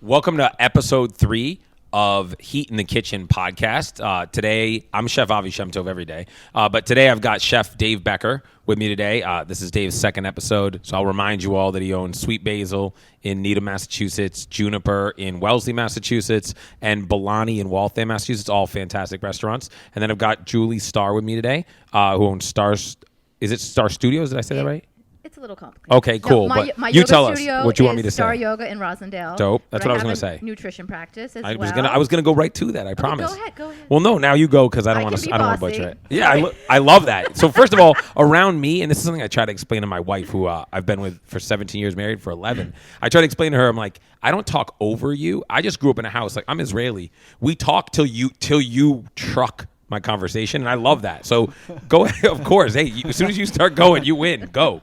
Welcome to episode 3 of Heat in the Kitchen podcast. Today, I'm Chef Avi Shemtov every day, but today I've got Chef Dave Becker with me today. This is Dave's second episode, so I'll remind you all that he owns Sweet Basil in Needham, Massachusetts, Juniper in Wellesley, Massachusetts, and Balani in Waltham, Massachusetts, all fantastic restaurants. And then I've got Julie Starr with me today, who owns Starr. Is it Starr Studios? Did I say that right? It's a little complicated. Okay, cool. No, but my you yoga tell us studio what you want me to is say. Starr Yoga in Rosendale. Dope. That's what I was going to have say. a nutrition practice as I well. was gonna go right to that. I promise. Go ahead. Well, no, now you go because I don't want to butcher it. Yeah, I love that. So first of all, around me, and this is something I try to explain to my wife, who I've been with for 17 years, married for 11. I try to explain to her, I'm like, I don't talk over you. I just grew up in a house. Like, I'm Israeli. We talk till you truck my conversation, and I love that. So go ahead. Of course. Hey, as soon as you start going, you win. Go.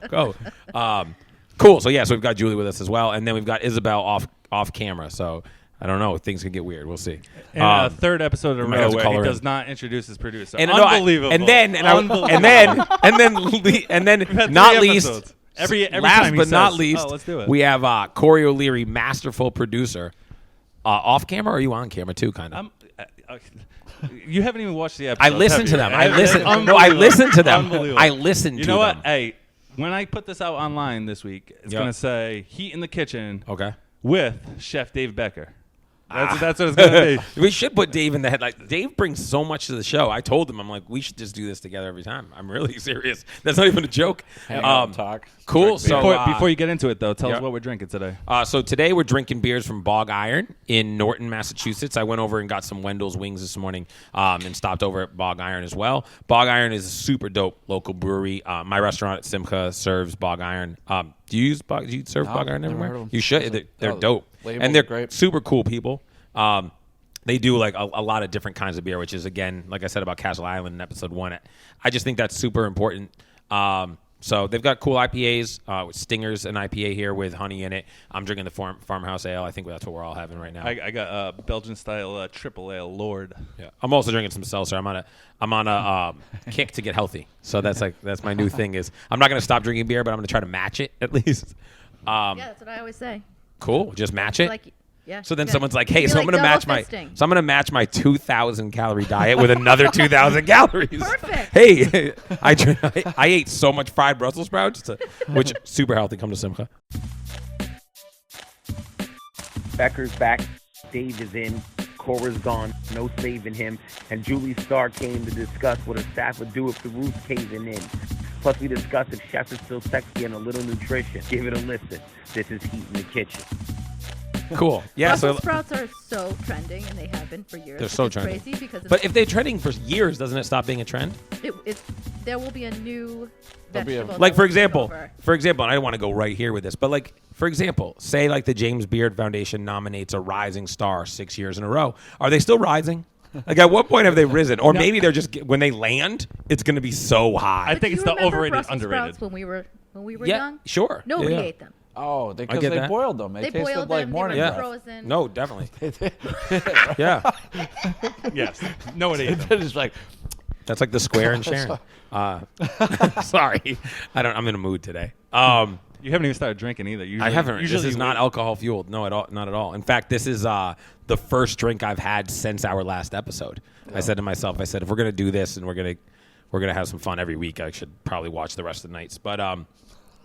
Cool. So we've got Julie with us as well, and then we've got Isabel off camera. So I don't know. Things can get weird. We'll see. And a third episode in a row where he does not introduce his producer. Unbelievable. And then not least, every last time he but says, not least, let's do it. we have Corey O'Leary, masterful producer. Off camera, or are you on camera too? Kind of. You haven't even watched the episode. I listened to them. I listened to them. I listened to them. You know what? Hey, when I put this out online this week, it's going to say Heat in the Kitchen with Chef Dave Becker. That's what it's going to be. We should put Dave in the headline. Dave brings so much to the show. I told him, I'm like, we should just do this together every time. I'm really serious. That's not even a joke. Talk. Cool. So before you get into it, though, tell us what we're drinking today. So today we're drinking beers from Bog Iron in Norton, Massachusetts. I went over and got some Wendell's Wings this morning and stopped over at Bog Iron as well. Bog Iron is a super dope local brewery. My restaurant at Simcha serves Bog Iron. Do you serve Bog Iron everywhere? You should. They're dope. And they're great. Super cool people. They do like a lot of different kinds of beer, which is, again, like I said about Castle Island in episode 1. I just think that's super important. So they've got cool IPAs, with Stingers, an IPA here with honey in it. I'm drinking the Farmhouse Ale. I think that's what we're all having right now. I got Belgian style triple ale Lord. Yeah, I'm also drinking some seltzer. I'm on a kick to get healthy. So that's my new thing. Is I'm not going to stop drinking beer, but I'm going to try to match it at least. Yeah, that's what I always say. Cool, just match it. Yeah. So then someone's like, "Hey, I'm going to match my 2,000 calorie diet with another 2,000 calories." Perfect. Hey, I ate so much fried Brussels sprouts, which super healthy. Come to Simcha. Becker's back. Dave is in. Cora's gone. No saving him. And Julie Starr came to discuss what her staff would do if the roof's caving in. Plus, we discuss if chef is still sexy and a little nutrition. Give it a listen. This is Heat in the Kitchen. Cool. Yeah. Brussels sprouts are so trending, and they have been for years. They're so trending. Crazy because but if they're trending for years, doesn't it stop being a trend? There will be a new vegetable. Like, for example, and I don't want to go right here with this, but like, for example, say like the James Beard Foundation nominates a rising star 6 years in a row. Are they still rising? Like, at what point have they risen? Or maybe they're just, when they land, it's going to be so high. I think it's the overrated, Brussels underrated. Sprouts when we were young? Sure. Nobody ate them. Oh, because they boiled them. They tasted like morning breath. Frozen. No, definitely. Yeah. Yes. Nobody ate them. It's like, that's like the square and Sharon. Sorry. I'm in a mood today. You haven't even started drinking either. I haven't. This is not alcohol fueled. No, not at all. In fact, this is the first drink I've had since our last episode. Yeah. I said to myself, if we're gonna do this and we're gonna have some fun every week, I should probably watch the rest of the nights. But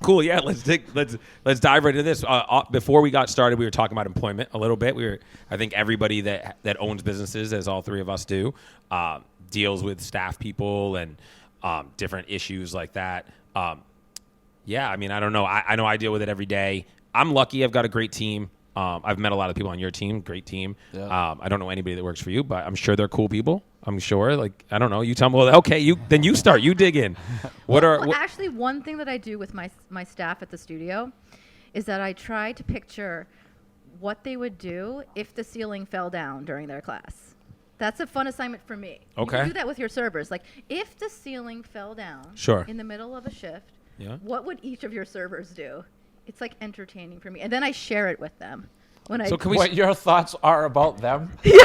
cool. Yeah, let's dive right into this. Before we got started, we were talking about employment a little bit. I think everybody that owns businesses, as all three of us do, deals with staff people and different issues like that. Yeah, I mean, I don't know. I know I deal with it every day. I'm lucky. I've got a great team. I've met a lot of people on your team. Great team. Yeah. I don't know anybody that works for you, but I'm sure they're cool people. I'm sure. Like, I don't know. You tell me. Well, okay. Then you start. You dig in. Actually, one thing that I do with my staff at the studio is that I try to picture what they would do if the ceiling fell down during their class. That's a fun assignment for me. Okay. You can do that with your servers. Like, if the ceiling fell down in the middle of a shift, what would each of your servers do? It's like entertaining for me. And then I share it with them. What your thoughts are about them? Yeah.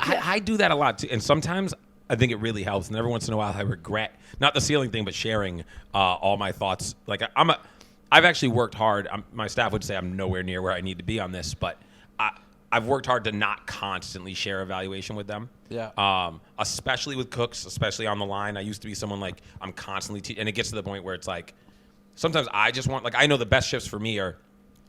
I do that a lot too. And sometimes I think it really helps. And every once in a while I regret, not the ceiling thing, but sharing all my thoughts. Like I've actually worked hard. My staff would say I'm nowhere near where I need to be on this, but I've worked hard to not constantly share evaluation with them. Yeah. Especially with cooks, especially on the line. I used to be someone like I'm constantly and it gets to the point where it's like sometimes I just want I know the best shifts for me are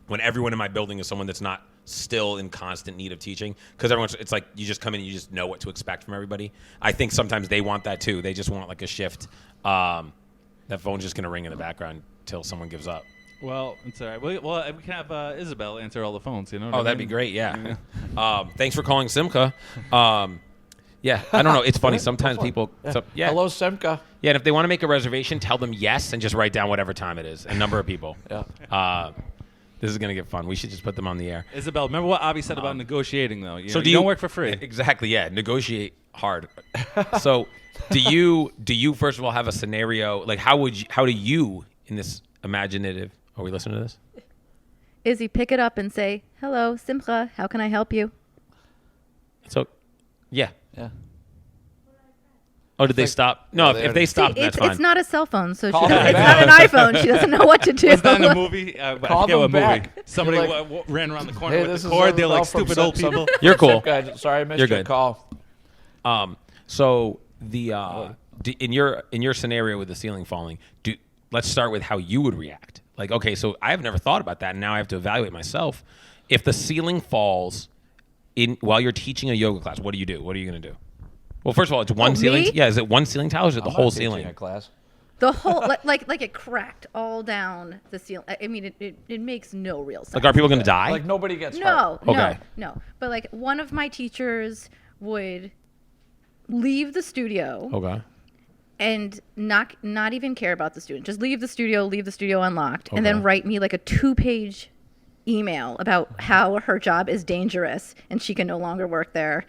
when everyone in my building is someone that's not still in constant need of teaching, because it's like you just come in and you just know what to expect from everybody. I think sometimes they want that too. They just want like a shift. That phone's just going to ring in the background till someone gives up. Well, it's all right. Well, we can have Isabel answer all the phones. You know? That'd be great. Yeah. Thanks for calling Simca. Yeah, I don't know. It's funny. Sometimes people. Yeah. Hello, Simca. Yeah, and if they want to make a reservation, tell them yes and just write down whatever time it is and number of people. Yeah. This is going to get fun. We should just put them on the air. Isabel, remember what Avi said about negotiating, though? You don't work for free. Exactly. Yeah. Negotiate hard. So, do you first of all have a scenario? Like, how do you in this imaginative? Are we listening to this? Izzy, pick it up and say, "Hello, Simcha. How can I help you?" So, yeah. Yeah. Oh, did they stop? No, if they stop, that's fine. It's not a cell phone, so it's not an iPhone. She doesn't know what to do. Was that in a movie? Call them back. Movie. Somebody ran around the corner with the cord. They're like stupid old people. You're cool. Sorry, I missed your call. So in your scenario with the ceiling falling, let's start with how you would react. Like, okay, so I have never thought about that, and now I have to evaluate myself. If the ceiling falls while you're teaching a yoga class, what do you do? What are you going to do? Well, first of all, it's one ceiling. Me? Yeah, is it one ceiling tile or is it the whole ceiling? A class. The whole like it cracked all down the ceiling. I mean, it makes no real sense. Like, are people going to die? Like nobody gets hurt. No. But like one of my teachers would leave the studio. Okay. And not even care about the student. Just leave the studio unlocked, and then write me like a 2-page email about how her job is dangerous and she can no longer work there.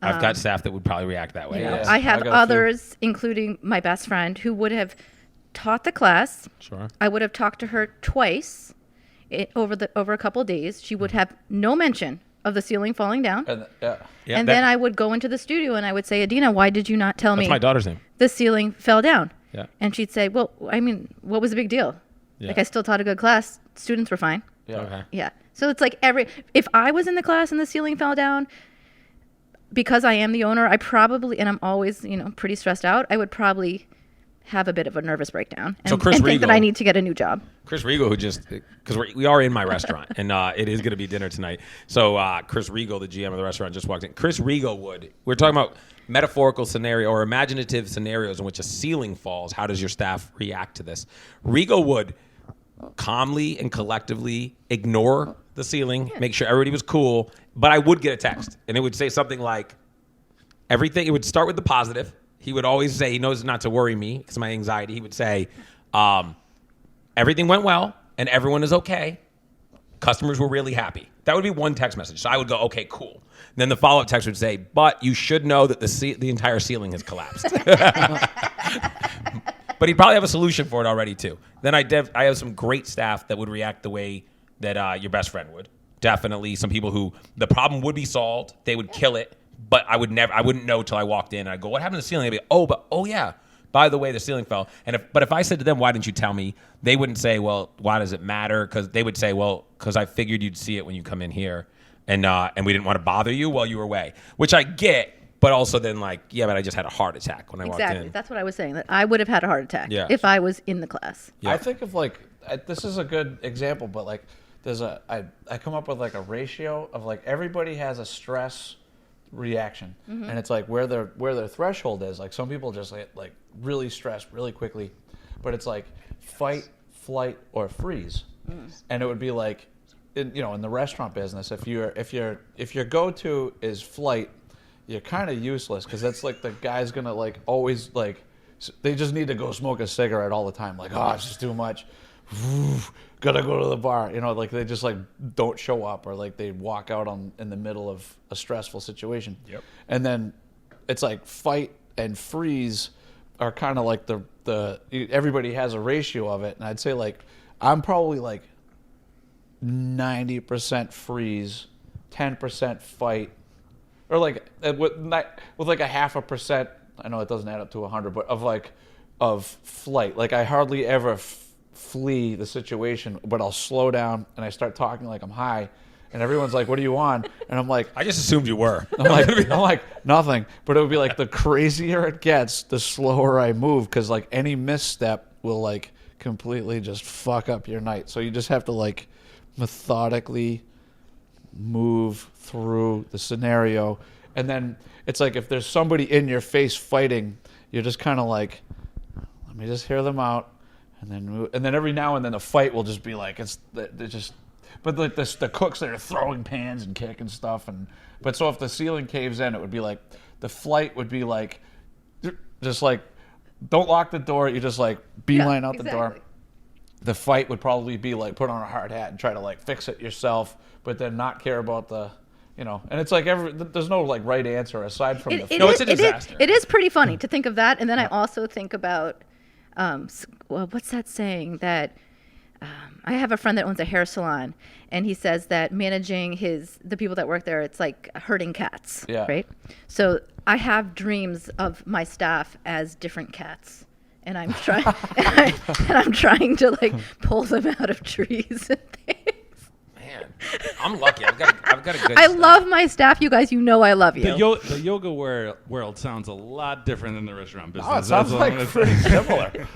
I've got staff that would probably react that way. Yeah. I have others, including my best friend, who would have taught the class. Sure. I would have talked to her twice over a couple of days. She would have no mention of the ceiling falling down. And then I would go into the studio and I would say, Adina, why did you not tell me? That's my daughter's name. The ceiling fell down. Yeah. And she'd say, well, I mean, what was the big deal? Yeah. Like, I still taught a good class. Students were fine. Yeah. Okay. Yeah. So it's like if I was in the class and the ceiling fell down, because I am the owner, I probably, and I'm always, pretty stressed out, I would probably have a bit of a nervous breakdown and think that I need to get a new job. Chris Riegel, because we are in my restaurant and it is going to be dinner tonight. So Chris Riegel, the GM of the restaurant, just walked in. Chris Riegel we're talking about metaphorical scenario or imaginative scenarios in which a ceiling falls. How does your staff react to this? Riegel would calmly and collectively ignore the ceiling, make sure everybody was cool, but I would get a text and it would say something like everything. It would start with the positive. He would always say, he knows not to worry me because of my anxiety. He would say, everything went well and everyone is okay. Customers were really happy. That would be one text message. So I would go, okay, cool. And then the follow-up text would say, but you should know that the entire ceiling has collapsed. But he'd probably have a solution for it already too. Then I have some great staff that would react the way that your best friend would. Definitely some people who the problem would be solved. They would kill it. But I wouldn't know till I walked in. And I'd go, what happened to the ceiling? They'd be, oh yeah, by the way, the ceiling fell. But if I said to them, why didn't you tell me? They wouldn't say, well, why does it matter? Because they would say, well, because I figured you'd see it when you come in here, and we didn't want to bother you while you were away, which I get. But also then but I just had a heart attack when I walked in. Exactly. That's what I was saying. That I would have had a heart attack if I was in the class. Yeah. I think of this is a good example, but I come up with a ratio of everybody has a stress reaction, and it's where their threshold is. Some people just get really stressed really quickly, but it's fight, flight, or freeze. And it would be in the restaurant business, if your go-to is flight, you're kind of useless because that's the guy's gonna always they just need to go smoke a cigarette all the time. It's just too much. Gotta go to the bar. They just don't show up, or they walk out in the middle of a stressful situation. Yep. And then it's fight and freeze are kind of the everybody has a ratio of it, and I'd say I'm probably 90% freeze, 10% fight, or with a 0.5%. I know it doesn't add up to 100, but of flight. I hardly ever flee the situation, but I'll slow down and I start talking like I'm high. And everyone's like, "What are you on?" And I'm like, I just assumed you were. I'm like, nothing. But it would be like the crazier it gets, the slower I move, because like any misstep will like completely just fuck up your night. So you just have to like methodically move through the scenario. And then it's like if there's somebody in your face fighting, you're just kind of like, let me just hear them out, and then move. And then every now and then the fight will just be like, they're just. But like the cooks that are throwing pans and kicking stuff, but so if the ceiling caves in, it would be like the flight would be like, just like, don't lock the door. You just like beeline out the door. The fight would probably be like put on a hard hat and try to like fix it yourself, but then not care about the, and it's like there's no like right answer aside from it's a disaster. It is pretty funny to think of that, and then I also think about, what's that saying that. I have a friend that owns a hair salon, and he says that managing the people that work there, it's like herding cats, right? So I have dreams of my staff as different cats, and I'm trying, and I'm trying to like pull them out of trees and things. Man, I'm lucky. I've got a good. I love my staff, you guys. You know I love you. The yoga world sounds a lot different than the restaurant business. Oh, it sounds like pretty similar.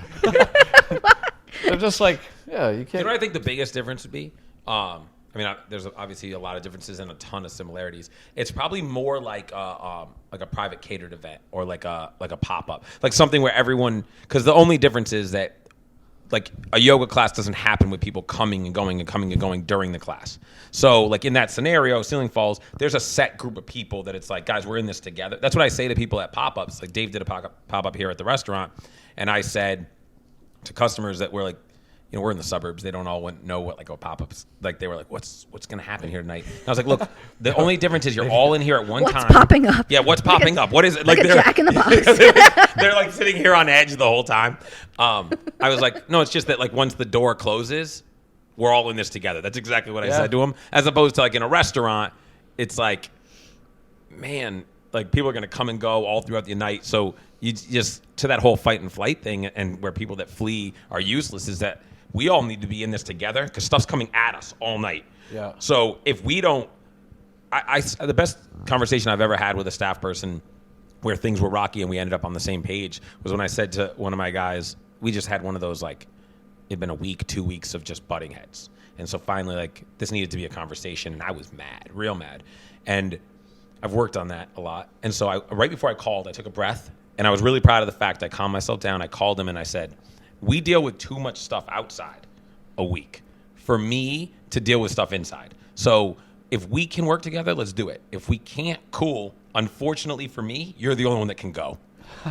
They're just like, you can't. You know what I think the biggest difference would be? There's obviously a lot of differences and a ton of similarities. It's probably more like a private catered event or like a pop-up, like something where everyone. Because the only difference is that like a yoga class doesn't happen with people coming and going and coming and going during the class. So like in that scenario, Ceiling Falls, there's a set group of people that it's like, guys, we're in this together. That's what I say to people at pop-ups. Like Dave did a pop-up here at the restaurant, and I said to customers that were like, we're in the suburbs. They don't all know what like a pop-up's like. They were like, what's going to happen here tonight? And I was like, look, the only difference is you're all in here at one time. What's popping up? Yeah, what's popping up? What is it? Like a Jack in the Box. They're like sitting here on edge the whole time. I was like, no, it's just that like once the door closes, we're all in this together. That's exactly what I said to them. As opposed to like in a restaurant, it's like, man, like people are going to come and go all throughout the night. So you just, to that whole fight and flight thing, and where people that flee are useless, is that we all need to be in this together because stuff's coming at us all night. Yeah. So if we don't, the best conversation I've ever had with a staff person where things were rocky and we ended up on the same page was when I said to one of my guys, we just had one of those, like, it'd been a week, 2 weeks of just butting heads. And so finally, like, this needed to be a conversation, and I was mad, real mad. And I've worked on that a lot. And so right before I called, I took a breath, and I was really proud of the fact I calmed myself down. I called him and I said, we deal with too much stuff outside a week for me to deal with stuff inside. So if we can work together, let's do it. If we can't, cool. Unfortunately for me, you're the only one that can go.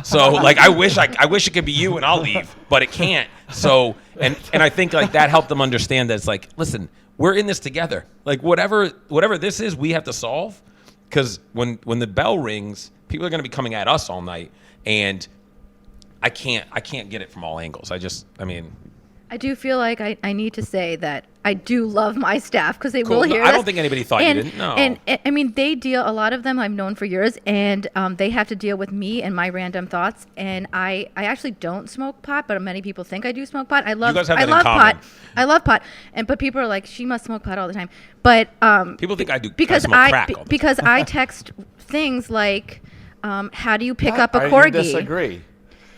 So like I wish it could be you and I'll leave, but it can't. So and I think like that helped them understand that it's like, listen, we're in this together. Like whatever this is, we have to solve, because when the bell rings, people are going to be coming at us all night, and I can't get it from all angles. I do feel like I need to say that I do love my staff because they will hear I this. don't think anybody thought you didn't. No. And I mean, they deal, a lot of them I've known for years, and they have to deal with me and my random thoughts. And I actually don't smoke pot, but many people think I do smoke pot. I love pot. I love pot. But people are like, she must smoke pot all the time. But people think I do because I smoke crack all the time. Because I text things like, how do you pick up a corgi? I disagree.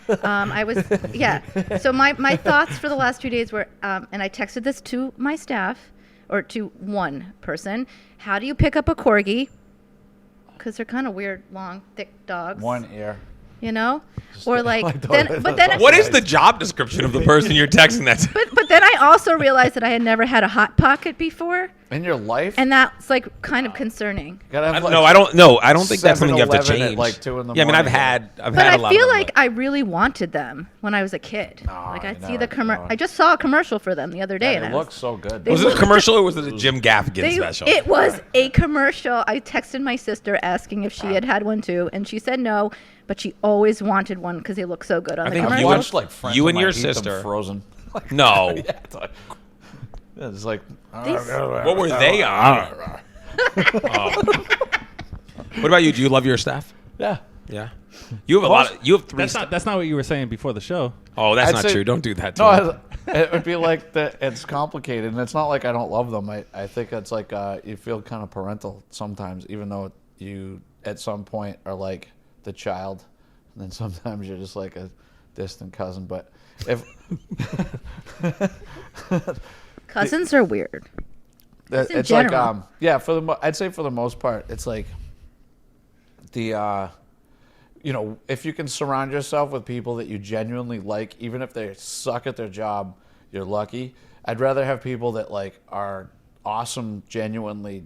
So my thoughts for the last 2 days were, and I texted this to my staff, or to one person, how do you pick up a corgi? Because they're kind of weird, long, thick dogs. One ear. Or like, what is the job description of the person you're texting that to? But then I also realized that I had never had a hot pocket before. In your life? And that's like kind of concerning. I don't think that's something you have to change. At like 2 in the morning. But I feel like I really wanted them when I was a kid. See the commercial. I just saw a commercial for them the other day. And it looks so good. Was it a commercial or was it a Jim Gaffigan special? It was a commercial. I texted my sister asking if she had one too, and she said no, but she always wanted one because they look so good on the commercial. You watched like you and your sister frozen. No. It's like, what were they on? What about you? Do you love your staff? Yeah. Yeah. You have a lot of, you have three. That's not what you were saying before the show. Oh, that's not true. Don't do that to No, it would be like that. It's complicated, and it's not like I don't love them. I think it's like you feel kind of parental sometimes, even though you at some point are like the child, and then sometimes you're just like a distant cousin. But if cousins are weird. It's like I'd say for the most part, it's like the. If you can surround yourself with people that you genuinely like, even if they suck at their job, you're lucky. I'd rather have people that like are awesome, genuinely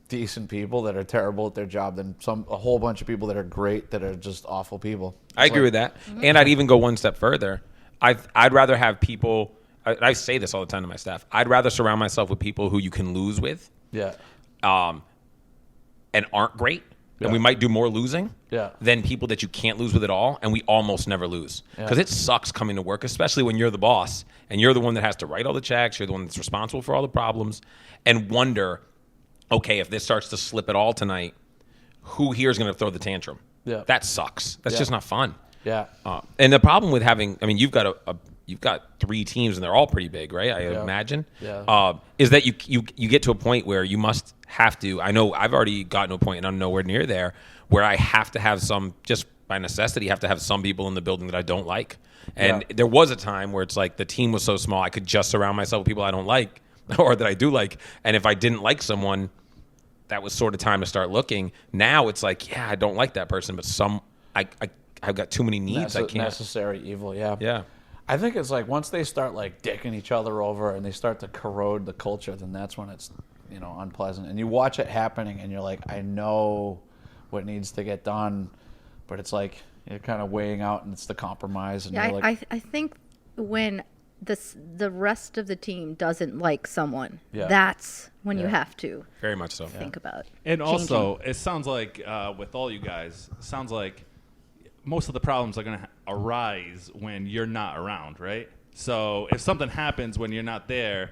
decent people that are terrible at their job than a whole bunch of people that are great that are just awful people. I agree with that. Mm-hmm. And I'd even go one step further. I'd rather have people, I say this all the time to my staff, I'd rather surround myself with people who you can lose with. Yeah. And aren't great. And we might do more losing than people that you can't lose with at all, and we almost never lose. Because it sucks coming to work, especially when you're the boss, and you're the one that has to write all the checks, you're the one that's responsible for all the problems, and wonder, okay, if this starts to slip at all tonight, who here is going to throw the tantrum? Yeah. That sucks. That's just not fun. Yeah. And the problem with having, I mean, you've got 3 teams, and they're all pretty big, right? I imagine. Yeah. Is that you get to a point where you must have to. I know I've already gotten to a point, and I'm nowhere near there, where I have to have some, just by necessity, have to have some people in the building that I don't like. And there was a time where it's like the team was so small, I could just surround myself with people I don't like or that I do like. And if I didn't like someone, that was sort of time to start looking. Now it's like, I don't like that person, but I've got too many needs. I can't. Necessary evil. Yeah. Yeah. I think it's like once they start like dicking each other over and they start to corrode the culture, then that's when it's unpleasant. And you watch it happening, and you're like, I know what needs to get done, but it's like you're kind of weighing out, and it's the compromise. And you're like, I think when the rest of the team doesn't like someone, that's when you have to very much so think about. And changing. Also, it sounds like with all you guys, it sounds like most of the problems are going to arise when you're not around, right? So if something happens when you're not there,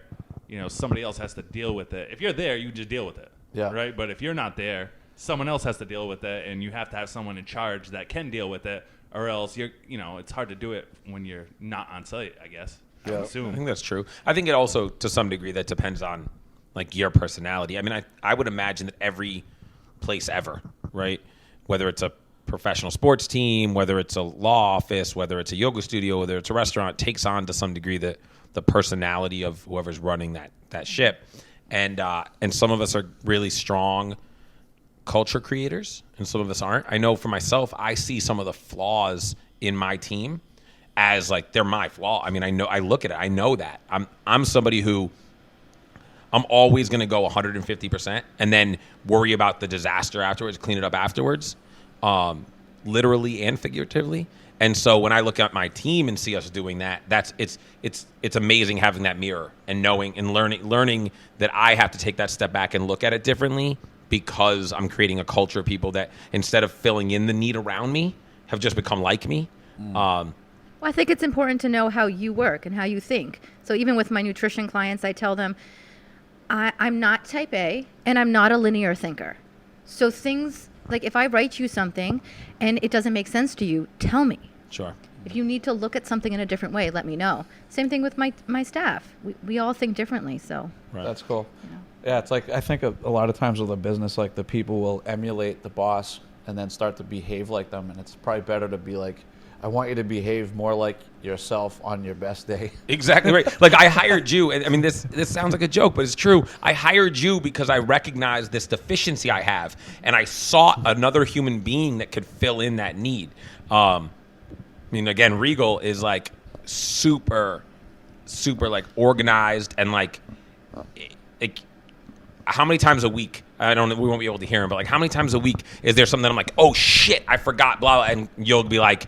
somebody else has to deal with it. If you're there, you just deal with it, right? But if you're not there, someone else has to deal with it, and you have to have someone in charge that can deal with it, or else it's hard to do it when you're not on site, I guess. I assume. I think that's true. I think it also, to some degree, that depends on like your personality. I mean, I would imagine that every place ever, right, whether it's a professional sports team, whether it's a law office, whether it's a yoga studio, whether it's a restaurant, takes on to some degree the personality of whoever's running that ship. And some of us are really strong culture creators, and some of us aren't. I know for myself, I see some of the flaws in my team as like they're my flaw. I mean, I look at it, I know that. I'm somebody who I'm always going to go 150% and then worry about the disaster afterwards, clean it up afterwards. Literally and figuratively. And so when I look at my team and see us doing that, it's amazing having that mirror and knowing and learning that I have to take that step back and look at it differently, because I'm creating a culture of people that, instead of filling in the need around me, have just become like me. Well, I think it's important to know how you work and how you think. So even with my nutrition clients, I tell them I'm not type A and I'm not a linear thinker. So things like if I write you something and it doesn't make sense to you, tell me. Sure. If you need to look at something in a different way, let me know. Same thing with my staff. We all think differently, so. Right. That's cool. Yeah, it's like I think a lot of times with a business, like the people will emulate the boss and then start to behave like them, and it's probably better to be like, I want you to behave more like yourself on your best day. Exactly right. Like I hired you, and I mean this sounds like a joke, but it's true. I hired you because I recognized this deficiency I have, and I sought another human being that could fill in that need. I mean, again, Regal is like super like organized and like how many times a week? I don't know. We won't be able to hear him, but like how many times a week is there something that I'm like, oh shit, I forgot, blah, blah, and you'll be like,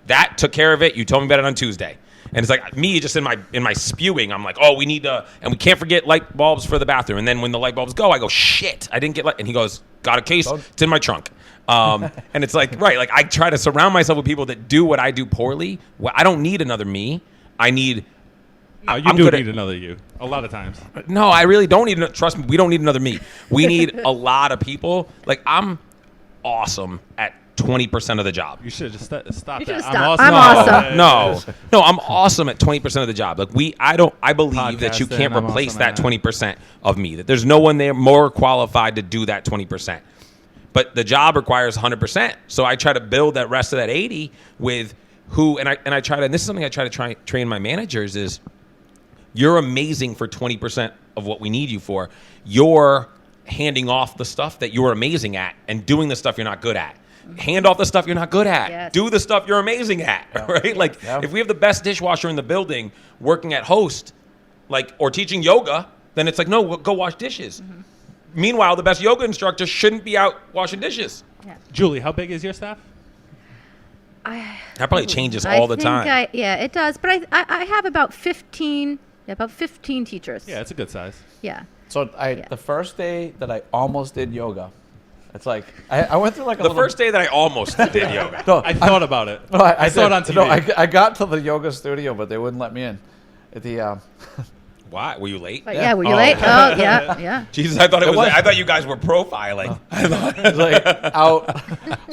that took care of it. You told me about it on Tuesday. And it's like me just in my spewing, I'm like, oh, we need to, and we can't forget light bulbs for the bathroom. And then when the light bulbs go, I go, shit, I didn't get light. And he goes, got a case? It's in my trunk. And it's like, right, like I try to surround myself with people that do what I do poorly. Well, I don't need another me. I need... You do need another you, a lot of times. No, I really don't need, trust me, we don't need another me. We need a lot of people. Like, I'm awesome at 20% of the job. You should just stop You that. should stop. I'm awesome. No, I'm awesome at 20% of the job. Like I believe that you Podcasting, can't I'm replace awesome that at. 20% of me. That there's no one there more qualified to do that 20%. But the job requires 100%. So I try to build that rest of that 80 with who, and I try to, and this is something I try to train my managers is, you're amazing for 20% of what we need you for. You're handing off the stuff that you're amazing at and doing the stuff you're not good at. Hand off the stuff you're not good at. Yes. Do the stuff you're amazing at, right? Like, if we have the best dishwasher in the building working at host, like, or teaching yoga, then it's like, no, go wash dishes. Meanwhile, the best yoga instructor shouldn't be out washing dishes. Yeah. Julie, how big is your staff? That probably changes all the time. Yeah, it does. But I have about 15 teachers. Yeah, it's a good size. Yeah. So the first day that I almost did yoga, it's like I went through like The first day that I almost did yoga. No, I thought about it. no, I saw it on did. TV. No, I got to the yoga studio, but they wouldn't let me in. At the Why? Were you late? But were you late? Oh, yeah. Jesus, I thought it was. was. I thought you guys were profiling. It's like out.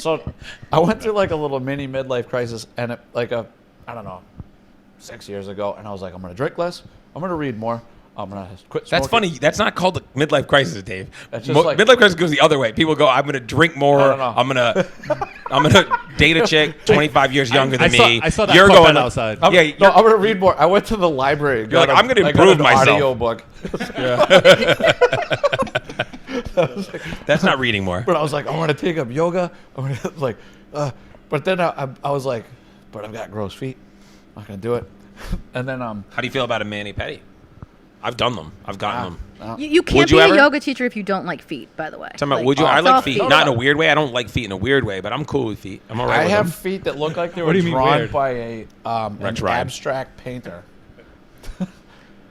So I went through like a little mini midlife crisis, and I don't know, 6 years ago, and I was like, I'm gonna drink less, I'm gonna read more, I'm gonna quit smoking. That's funny. That's not called the midlife crisis, Dave. That's just like- midlife crisis goes the other way. People go, I'm going to drink more. I don't know. I'm gonna date a chick 25 years younger than me. I saw that You're comment going outside. I'm gonna read more. I went to the library. You're like, I'm gonna improve myself. Audio book. That's not reading more. But I was like, I want to take up yoga. I'm gonna like, but then I was like, but I've got gross feet. I'm not gonna do it. And then How do you feel about a mani-pedi? I've done them. I've gotten them. You can't Would you be ever? a yoga teacher if you don't like feet, by the way. Talking about, would you? I it's all like feet, not in a weird way. I don't like feet in a weird way, but I'm cool with feet. I'm all right I with have them. feet that look like they What were do you mean drawn weird? by an Rex Ryan. abstract painter.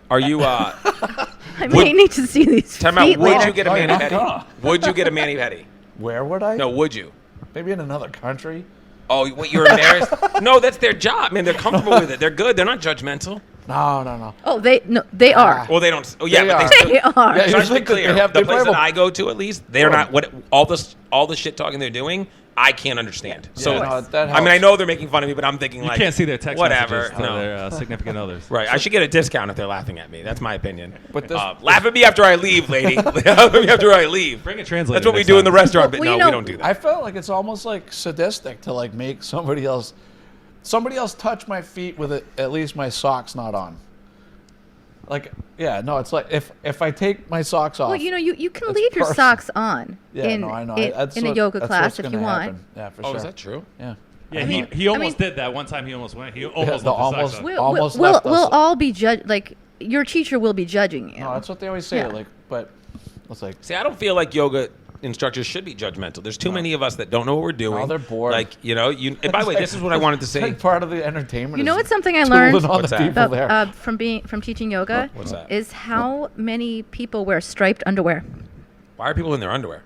Are you? I may need to see these Time out. feet Would later. you get a No, you're not mani-pedi? gonna. Would you get a mani-pedi? Where would I? No, would you? Maybe in another country. Oh, what, you're embarrassed? No, that's their job, man. They're comfortable with it. They're good. They're not judgmental. No. Oh, they are. Well, they don't. Oh, yeah, They but are. they still. They are. Yeah, So let's be think that they clear. have- The they place probably that have- I go to, at least, they're not what all the shit talking they're doing. I can't understand. So, no, that I mean, I helps. know they're making fun of me, but I'm thinking You like, can't see their text whatever. messages to No. their significant others. Right. I should get a discount if they're laughing at me. That's my opinion. But this- laugh at me after I leave, lady. Laugh at me after I leave. Bring a translator. That's what we next do in the time. restaurant. But Well, no, you know- we don't do that. I felt like it's almost like sadistic to like make somebody else touch my feet with at least my socks not on. Like, yeah, no, it's like if I take my socks off. Well, you can That's leave your personal. socks on Yeah, in, no, I know. in a yoga class if you want. Yeah, for Oh, sure. is that true? Yeah. Yeah, I mean- he almost I mean- did that one time. He almost went. He almost the left his almost- socks on. Almost We'll left us- all be judged. Like your teacher will be judging you. No, that's what they always say. Yeah. Like, but it's like See, I don't feel like yoga instructors should be judgmental. There's too many of us that don't know what we're doing. No, they're bored. Like, and by the way, this is what I wanted to it's say. like part of the entertainment. You know is what's something I tooling learned on What's the that? people about, there. from teaching yoga? What's that? Is how many people wear striped underwear. Why are people in their underwear?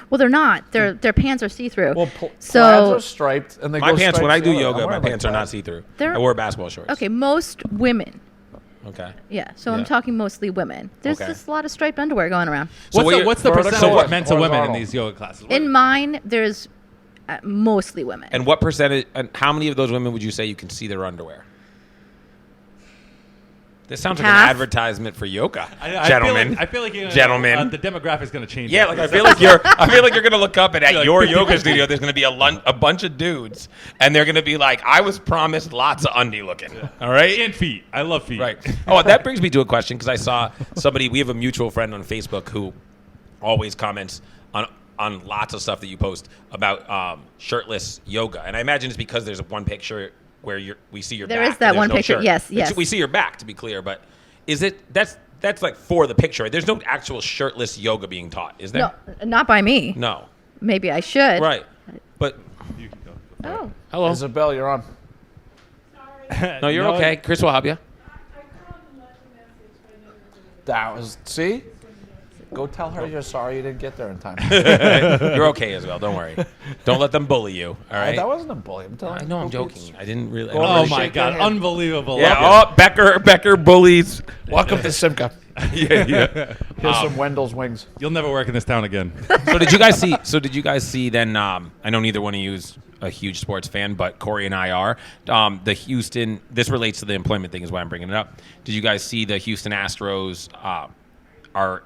Well, they're not. Their pants are see through. Well, plaids so are striped, and they My go pants, when I stripes do the other. yoga, I'm my wearing, like, pants are not plaids. see-through. They're- I wear basketball shorts. okay, most women. Okay. Yeah, so Yeah. I'm talking mostly women. There's Okay. just a lot of striped underwear going around. So What's the vertical percentage or of men to women in horizontal? these yoga classes? In mine, there's mostly women. And what percentage, and how many of those women would you say you can see their underwear? This sounds like an Half. advertisement for yoga, I gentlemen. feel like Gentlemen. the demographic's going to change. Yeah, after like I this feel like you're gonna look up and at like your 50 yoga studio. There's gonna be a bunch of dudes, and they're gonna be like, I was promised lots of undie looking. All right. And feet. I love feet. Right. Oh, that brings me to a question because I saw somebody. We have a mutual friend on Facebook who always comments on lots of stuff that you post about shirtless yoga, and I imagine it's because there's one picture where we see your There back. is that and there's one no picture. shirt. Yes, yes. We see your back, to be clear, but is it that's like for the picture? Right? There's no actual shirtless yoga being taught, is there? No, not by me. No. Maybe I should. Right. But You can go. Oh. hello. Isabel, you're on. No, you're okay. Chris will help you. That was see. Go tell her you're sorry you didn't get there in time. You're okay, Isabel. Don't worry. Don't let them bully you. All right. That wasn't a bully. I'm telling I you. know I'm Go joking. kids. I didn't really. Go I don't Oh really my shake God! their hand. Unbelievable. Yeah. Oh, Becker bullies. Welcome to Simca. yeah. Here's some Wendell's wings. You'll never work in this town again. So did you guys see? So did you guys see? Then I know neither one of you is a huge sports fan, but Corey and I are. The Houston. This relates to the employment thing, is why I'm bringing it up. Did you guys see the Houston Astros are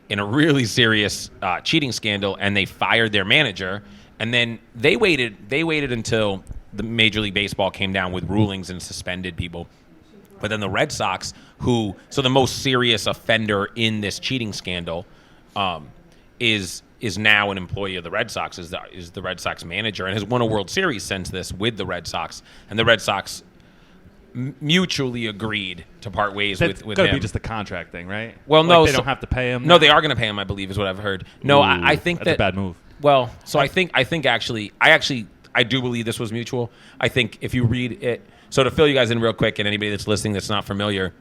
in a really serious cheating scandal, and they fired their manager, and then they waited until the Major League Baseball came down with rulings and suspended people. But then the Red Sox, so the most serious offender in this cheating scandal, is now an employee of the Red Sox, is the Red Sox manager, and has won a World Series since this with the Red Sox. And the Red Sox mutually agreed to part ways with him. It's going to be just a contract thing, right? Well, like no. They don't have to pay him? No, they are going to pay him, I believe, is what I've heard. No, I think that's a bad move. Well, so I think actually, I do believe this was mutual. I think if you read it, so to fill you guys in real quick, and anybody that's listening that's not familiar,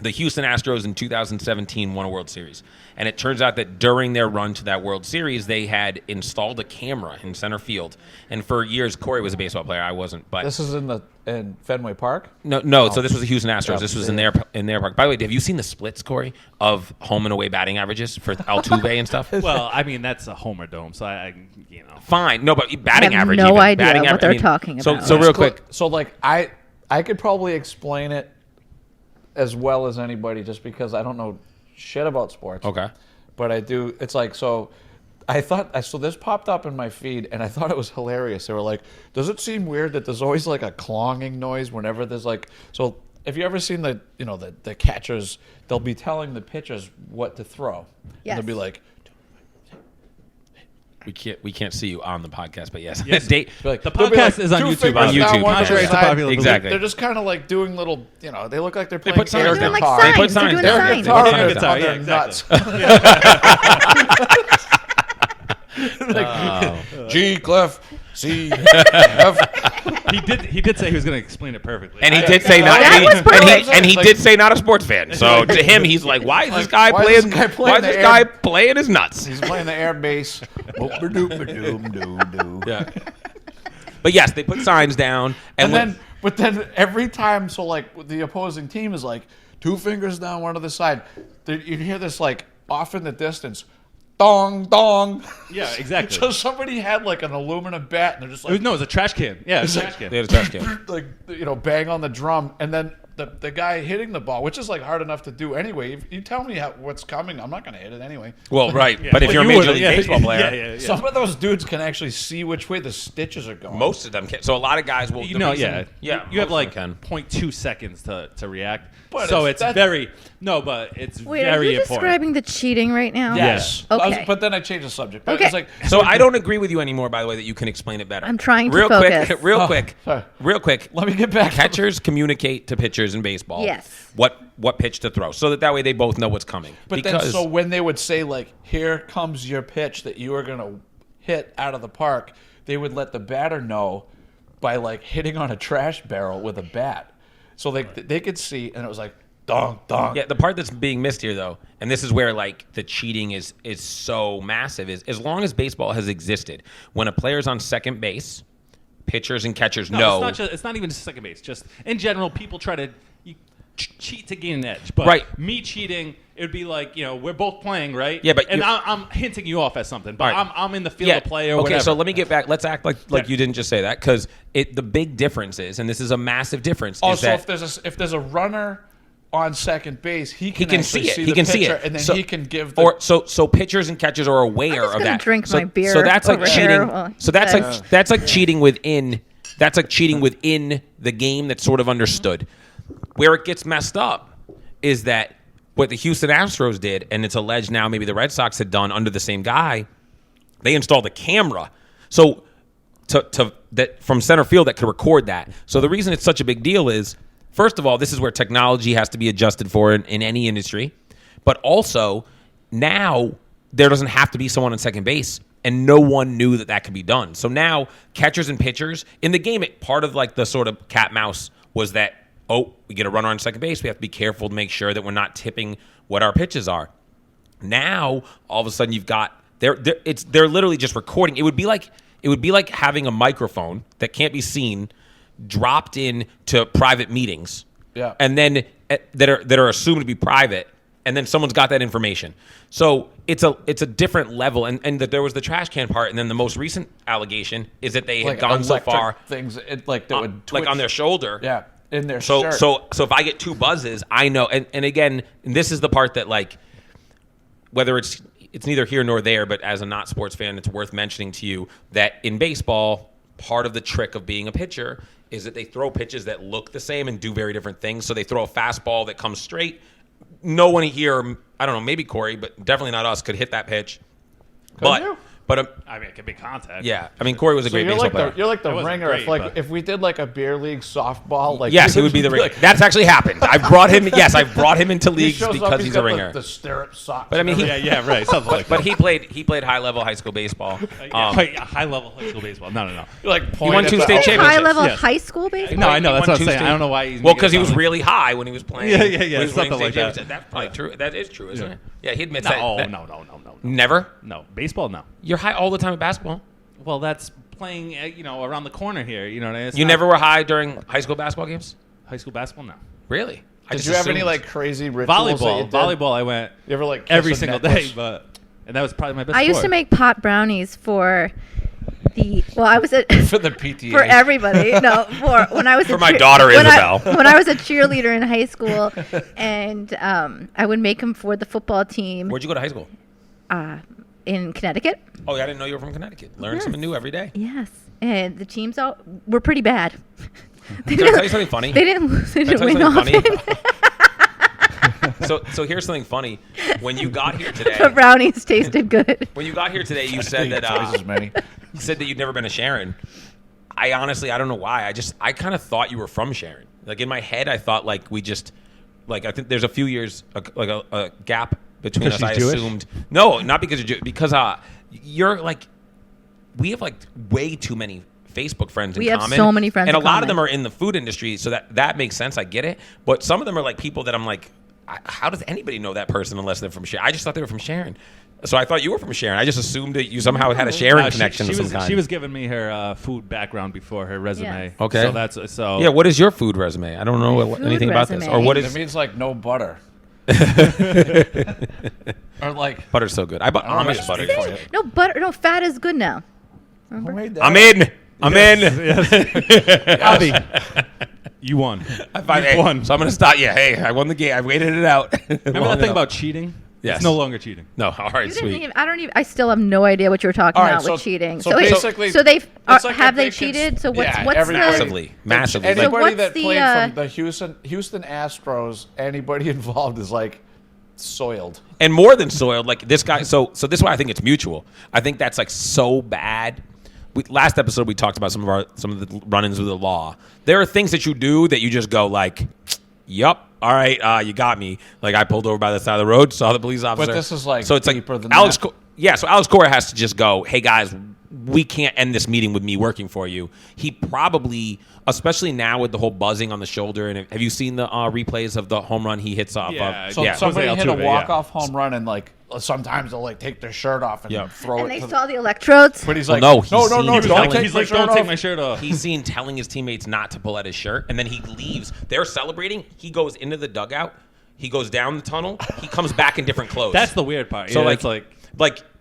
the Houston Astros in 2017 won a World Series. And it turns out that during their run to that World Series, they had installed a camera in center field. And for years, Corey was a baseball player. I wasn't. But this is in Fenway Park? No. So this was the Houston Astros. Yeah, this was in their park. By the way, have you seen the splits, Corey, of home and away batting averages for Altuve and stuff? Well, I mean, that's a homer dome, so I Fine. No, but batting I have average. no even. idea Batting what average, they're talking about. So real quick. So like I could probably explain it as well as anybody, just because I don't know shit about sports. Okay. But I do. It's like, so so this popped up in my feed, and I thought it was hilarious. They were like, does it seem weird that there's always like a clanging noise whenever there's like, so if you ever seen the catchers, they'll be telling the pitchers what to throw. Yes. And they'll be like, We can't see you on the podcast, but yes. Yes. like, The they'll be podcast is on two YouTube. fingers On YouTube, down, one yeah. straight It's a side. popular Exactly. They're just kind of like doing little, they look like they're playing put signs air down. Like guitar. signs. They put They're signs doing down. Air signs. guitar Air on guitar, their yeah, nuts. G, Cliff, C, F. He did say he was going to explain it perfectly. And he did say not. That was perfect. And he did say not a sports fan. So to him, he's like, why is this guy why is playing? this guy playing Why is the this air- guy playing his nuts? He's playing the air bass. Yeah. But yes, they put signs down, But then every time, so like the opposing team is like 2 fingers down one other side, you hear this like off in the distance, dong dong. Yeah, exactly. So somebody had like an aluminum bat, and they're just like, No, it was a trash can. Yeah, it's a trash they can. had a trash can. like bang on the drum, and then the guy hitting the ball, which is like hard enough to do anyway. If you tell me what's coming, I'm not going to hit it anyway. Well, right. Yeah. But if Well, you're a you Major would've, League yeah. Baseball player, Yeah. Some of those dudes can actually see which way the stitches are going. most of them can. So a lot of guys will. You know, the reason- yeah. You most have like of them can. 0.2 seconds to react. But so it's it's that- very but it's Wait, very are you important. describing the cheating right now? Yes. Okay. But then I changed the subject. But Okay. it's like, So I don't agree with you anymore. By the way, that you can explain it better. I'm trying to real focus. quick. Real Oh, quick. sorry. Real quick. let me get back. Catchers communicate to pitchers in baseball. Yes. What pitch to throw, so that way they both know what's coming. But then, so when they would say like, "Here comes your pitch that you are gonna hit out of the park," they would let the batter know by like hitting on a trash barrel with a bat, so they could see, and it was like dong dong. Yeah, the part that's being missed here, though, and this is where like the cheating is so massive, is as long as baseball has existed, when a player's on second base, pitchers and catchers know. It's not even second base. Just in general, people try to cheat to gain an edge. But Right. me cheating, it would be like, we're both playing, right? Yeah, but and you're- I'm hinting you off at something, but All right. I'm in the field of play or okay, whatever. so let me get back. Let's act like you didn't just say that, because the big difference is, and this is a massive difference, is Also, that if there's a runner on second base, he can see actually it. see He the can see pitcher, it. and then So- he can give the. or so pitchers and catchers are aware I'm just of gonna that. drink so, my beer So that's like over cheating. here while So that's you like guys- that's like cheating within. That's like cheating within the game that's sort of understood. Where it gets messed up is that what the Houston Astros did, and it's alleged now maybe the Red Sox had done under the same guy, they installed a camera. So to that from center field that could record that. So the reason it's such a big deal is, first of all, this is where technology has to be adjusted for in any industry. But also, now there doesn't have to be someone on second base, and no one knew that could be done. So now catchers and pitchers in the game, part of like the sort of cat mouse was that, we get a runner on second base. We have to be careful to make sure that we're not tipping what our pitches are. Now, all of a sudden, you've got they're literally just recording. It would be like having a microphone that can't be seen dropped in to private meetings, Yeah. and then that are assumed to be private, and then someone's got that information. So it's a different level. And that there was the trash can part, and then the most recent allegation is that they had gone so far things that would like on their shoulder. Yeah, in their So shirt. so if I get 2 buzzes, I know. And again, this is the part that like whether it's neither here nor there, but as a not sports fan, it's worth mentioning to you that in baseball, part of the trick of being a pitcher is that they throw pitches that look the same and do very different things. So they throw a fastball that comes straight. No one here, I don't know, maybe Corey, but definitely not us, could hit that pitch. But I mean, it could be contact. yeah, I mean, Corey was a great baseball player. You're like the That wasn't ringer. great, If we did like a beer league softball, like Yes, he would be the ringer. That's actually happened. I've brought him. Yes, I've brought him into leagues because he's a ringer. The stirrup socks. But I mean, Yeah, right. Something like but he played high level high school baseball. high level high school baseball. No. you're like He won 2 state High championships. level Yes. high school baseball. No, I know. He That's won what I'm 2 saying. state- I don't know why he's Well, making because it he was sound like- really high when he was playing. Yeah. when he was winning Something like state that. championships. That's probably true. That is true, isn't it? Yeah, he admits No, that. no. Never. No, baseball. No. You're high all the time at basketball. Well, that's playing, around the corner here. You know what I mean? It's You not- never were high during high school basketball games? high school basketball. No. Really? I Did just you have any assumed. like crazy rituals? that you did? Volleyball. I went You ever like every kiss a single necklace? day, and that was probably my best. I used to sport. make pot brownies for I was at for the PTA for everybody. No, for when I was For my daughter, Isabel. When I was a cheerleader in high school, and I would make them for the football team Where'd you go to high school? in Connecticut. Oh, yeah, I didn't know you were from Connecticut. Learn something new every day. Yes, and the teams were pretty bad. They Can I tell you didn't, something funny? they didn't lose. They Can I didn't tell you win something often. funny? So here's something funny. When you got here today, The brownies tasted good. when you got here today, you said that twice as many. you said that you'd never been to Sharon. I honestly, I don't know why. I kind of thought you were from Sharon. Like in my head, I thought like we just like I think there's a few years like a gap between us. Because I she's Jewish? assumed no, not because you're Jewish, because you're like we have like way too many Facebook friends We in have common. so many friends and a in lot of common. them are in the food industry, so that makes sense. I get it, but some of them are like people that I'm like, how does anybody know that person unless they're from Sharon? I just thought they were from Sharon, so I thought you were from Sharon. I just assumed that you somehow had a Sharon connection of some kind. She was giving me her food background before her resume. Yes. Okay. So that's so. Yeah, what is your food resume? I don't know Food anything about this. resume. Or what It is means like no butter. Or like butter's so good? I bought I don't know Amish how to butter. speak for you. No butter. No fat is good now. Who made that? I'm in. I'm in. Avi, you won. I find, You hey, won. so I'm gonna stop. Yeah, hey, I won the game. I waited it out. Remember that thing about cheating? Yes. It's no longer cheating. No, all right, You didn't sweet. even, I still have no idea what you were talking All right, about so- with cheating. so basically, so they it's like have if they they could- cheated? So what's yeah, what's everybody- the Massively. So Anybody what's that the, played from the Houston Astros, anybody involved is like soiled. And more than soiled, like this guy. So this is why I think it's mutual. I think that's like so bad. Last episode we talked about some of the run-ins with the law. There are things that you do that you just go like, "Yup, all right, you got me." Like I pulled over by the side of the road, saw the police officer. this is, like, so it's deeper like than Alex. that. So Alex Cora has to just go, "Hey guys, we can't end this meeting with me working for you." He probably, especially now with the whole buzzing on the shoulder, and have you seen the replays of the home run he hits off? Yeah, So yeah. somebody Jose hit a Altuve, walk-off home run, and like sometimes they'll like take their shirt off and Yeah. throw and it. they to saw the electrodes. But he's Well, like, no, he's no, seen- don't take He's my like, shirt don't off. take my shirt off. He's seen telling his teammates not to pull out his shirt, and then he leaves. They're celebrating. He goes into the dugout. He goes down the tunnel. He comes back in different clothes. That's the weird part. So Yeah, like, it's like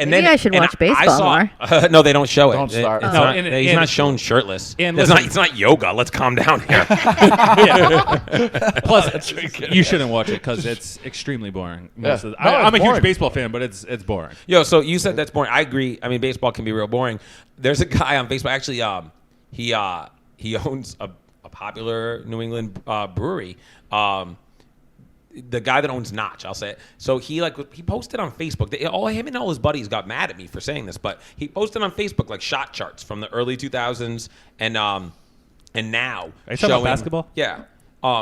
and Maybe then I should and watch baseball more. No, they don't show it. Don't start. It's No, not- and- he's and- not shown shirtless. and It's listen- not yoga. Let's calm down here. plus you shouldn't watch it because it's extremely boring. Most of the, No, I'm a it's huge boring. baseball fan, but it's boring. Yo, so you said that's boring. I agree. I mean, baseball can be real boring. There's a guy on Facebook. Actually, he owns a popular New England brewery. The guy that owns Notch, I'll say it. So he posted on Facebook. Him and all his buddies got mad at me for saying this, but he posted on Facebook like shot charts from the early 2000s and now. Are you talking about basketball? Yeah,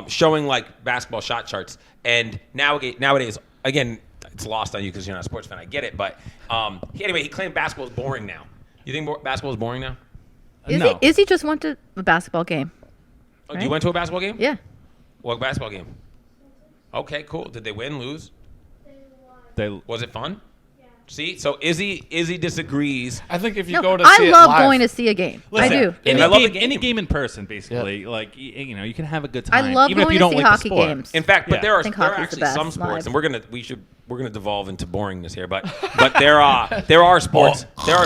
showing like basketball shot charts. And nowadays, again, it's lost on you because you're not a sports fan. I get it, but anyway, he claimed basketball is boring now. You think basketball is boring now? No. Izzy just went to a basketball game. Oh, Right. you went to a basketball game? Yeah. What basketball game? Okay, cool. Did they win, lose? They Was it fun? See, so Izzy disagrees. I think if you No, go to I see it love live, going to see a game. I do. And I love the game. Any game in person, basically. Like you can have a good I time. love even if going you to don't see like hockey the sport. games. In fact, but Yeah. there are I think there are hockey's the actually some best sports, live. and we're gonna devolve into boringness here, but there are sports there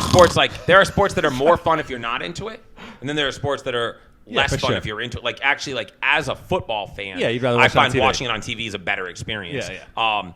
are sports that are more fun if you're not into it, and then there are sports that are less for fun sure. if you're into it. Like actually, like as a football fan, Yeah, you'd rather I watch it on find TV. watching it on TV is a better experience. Yeah,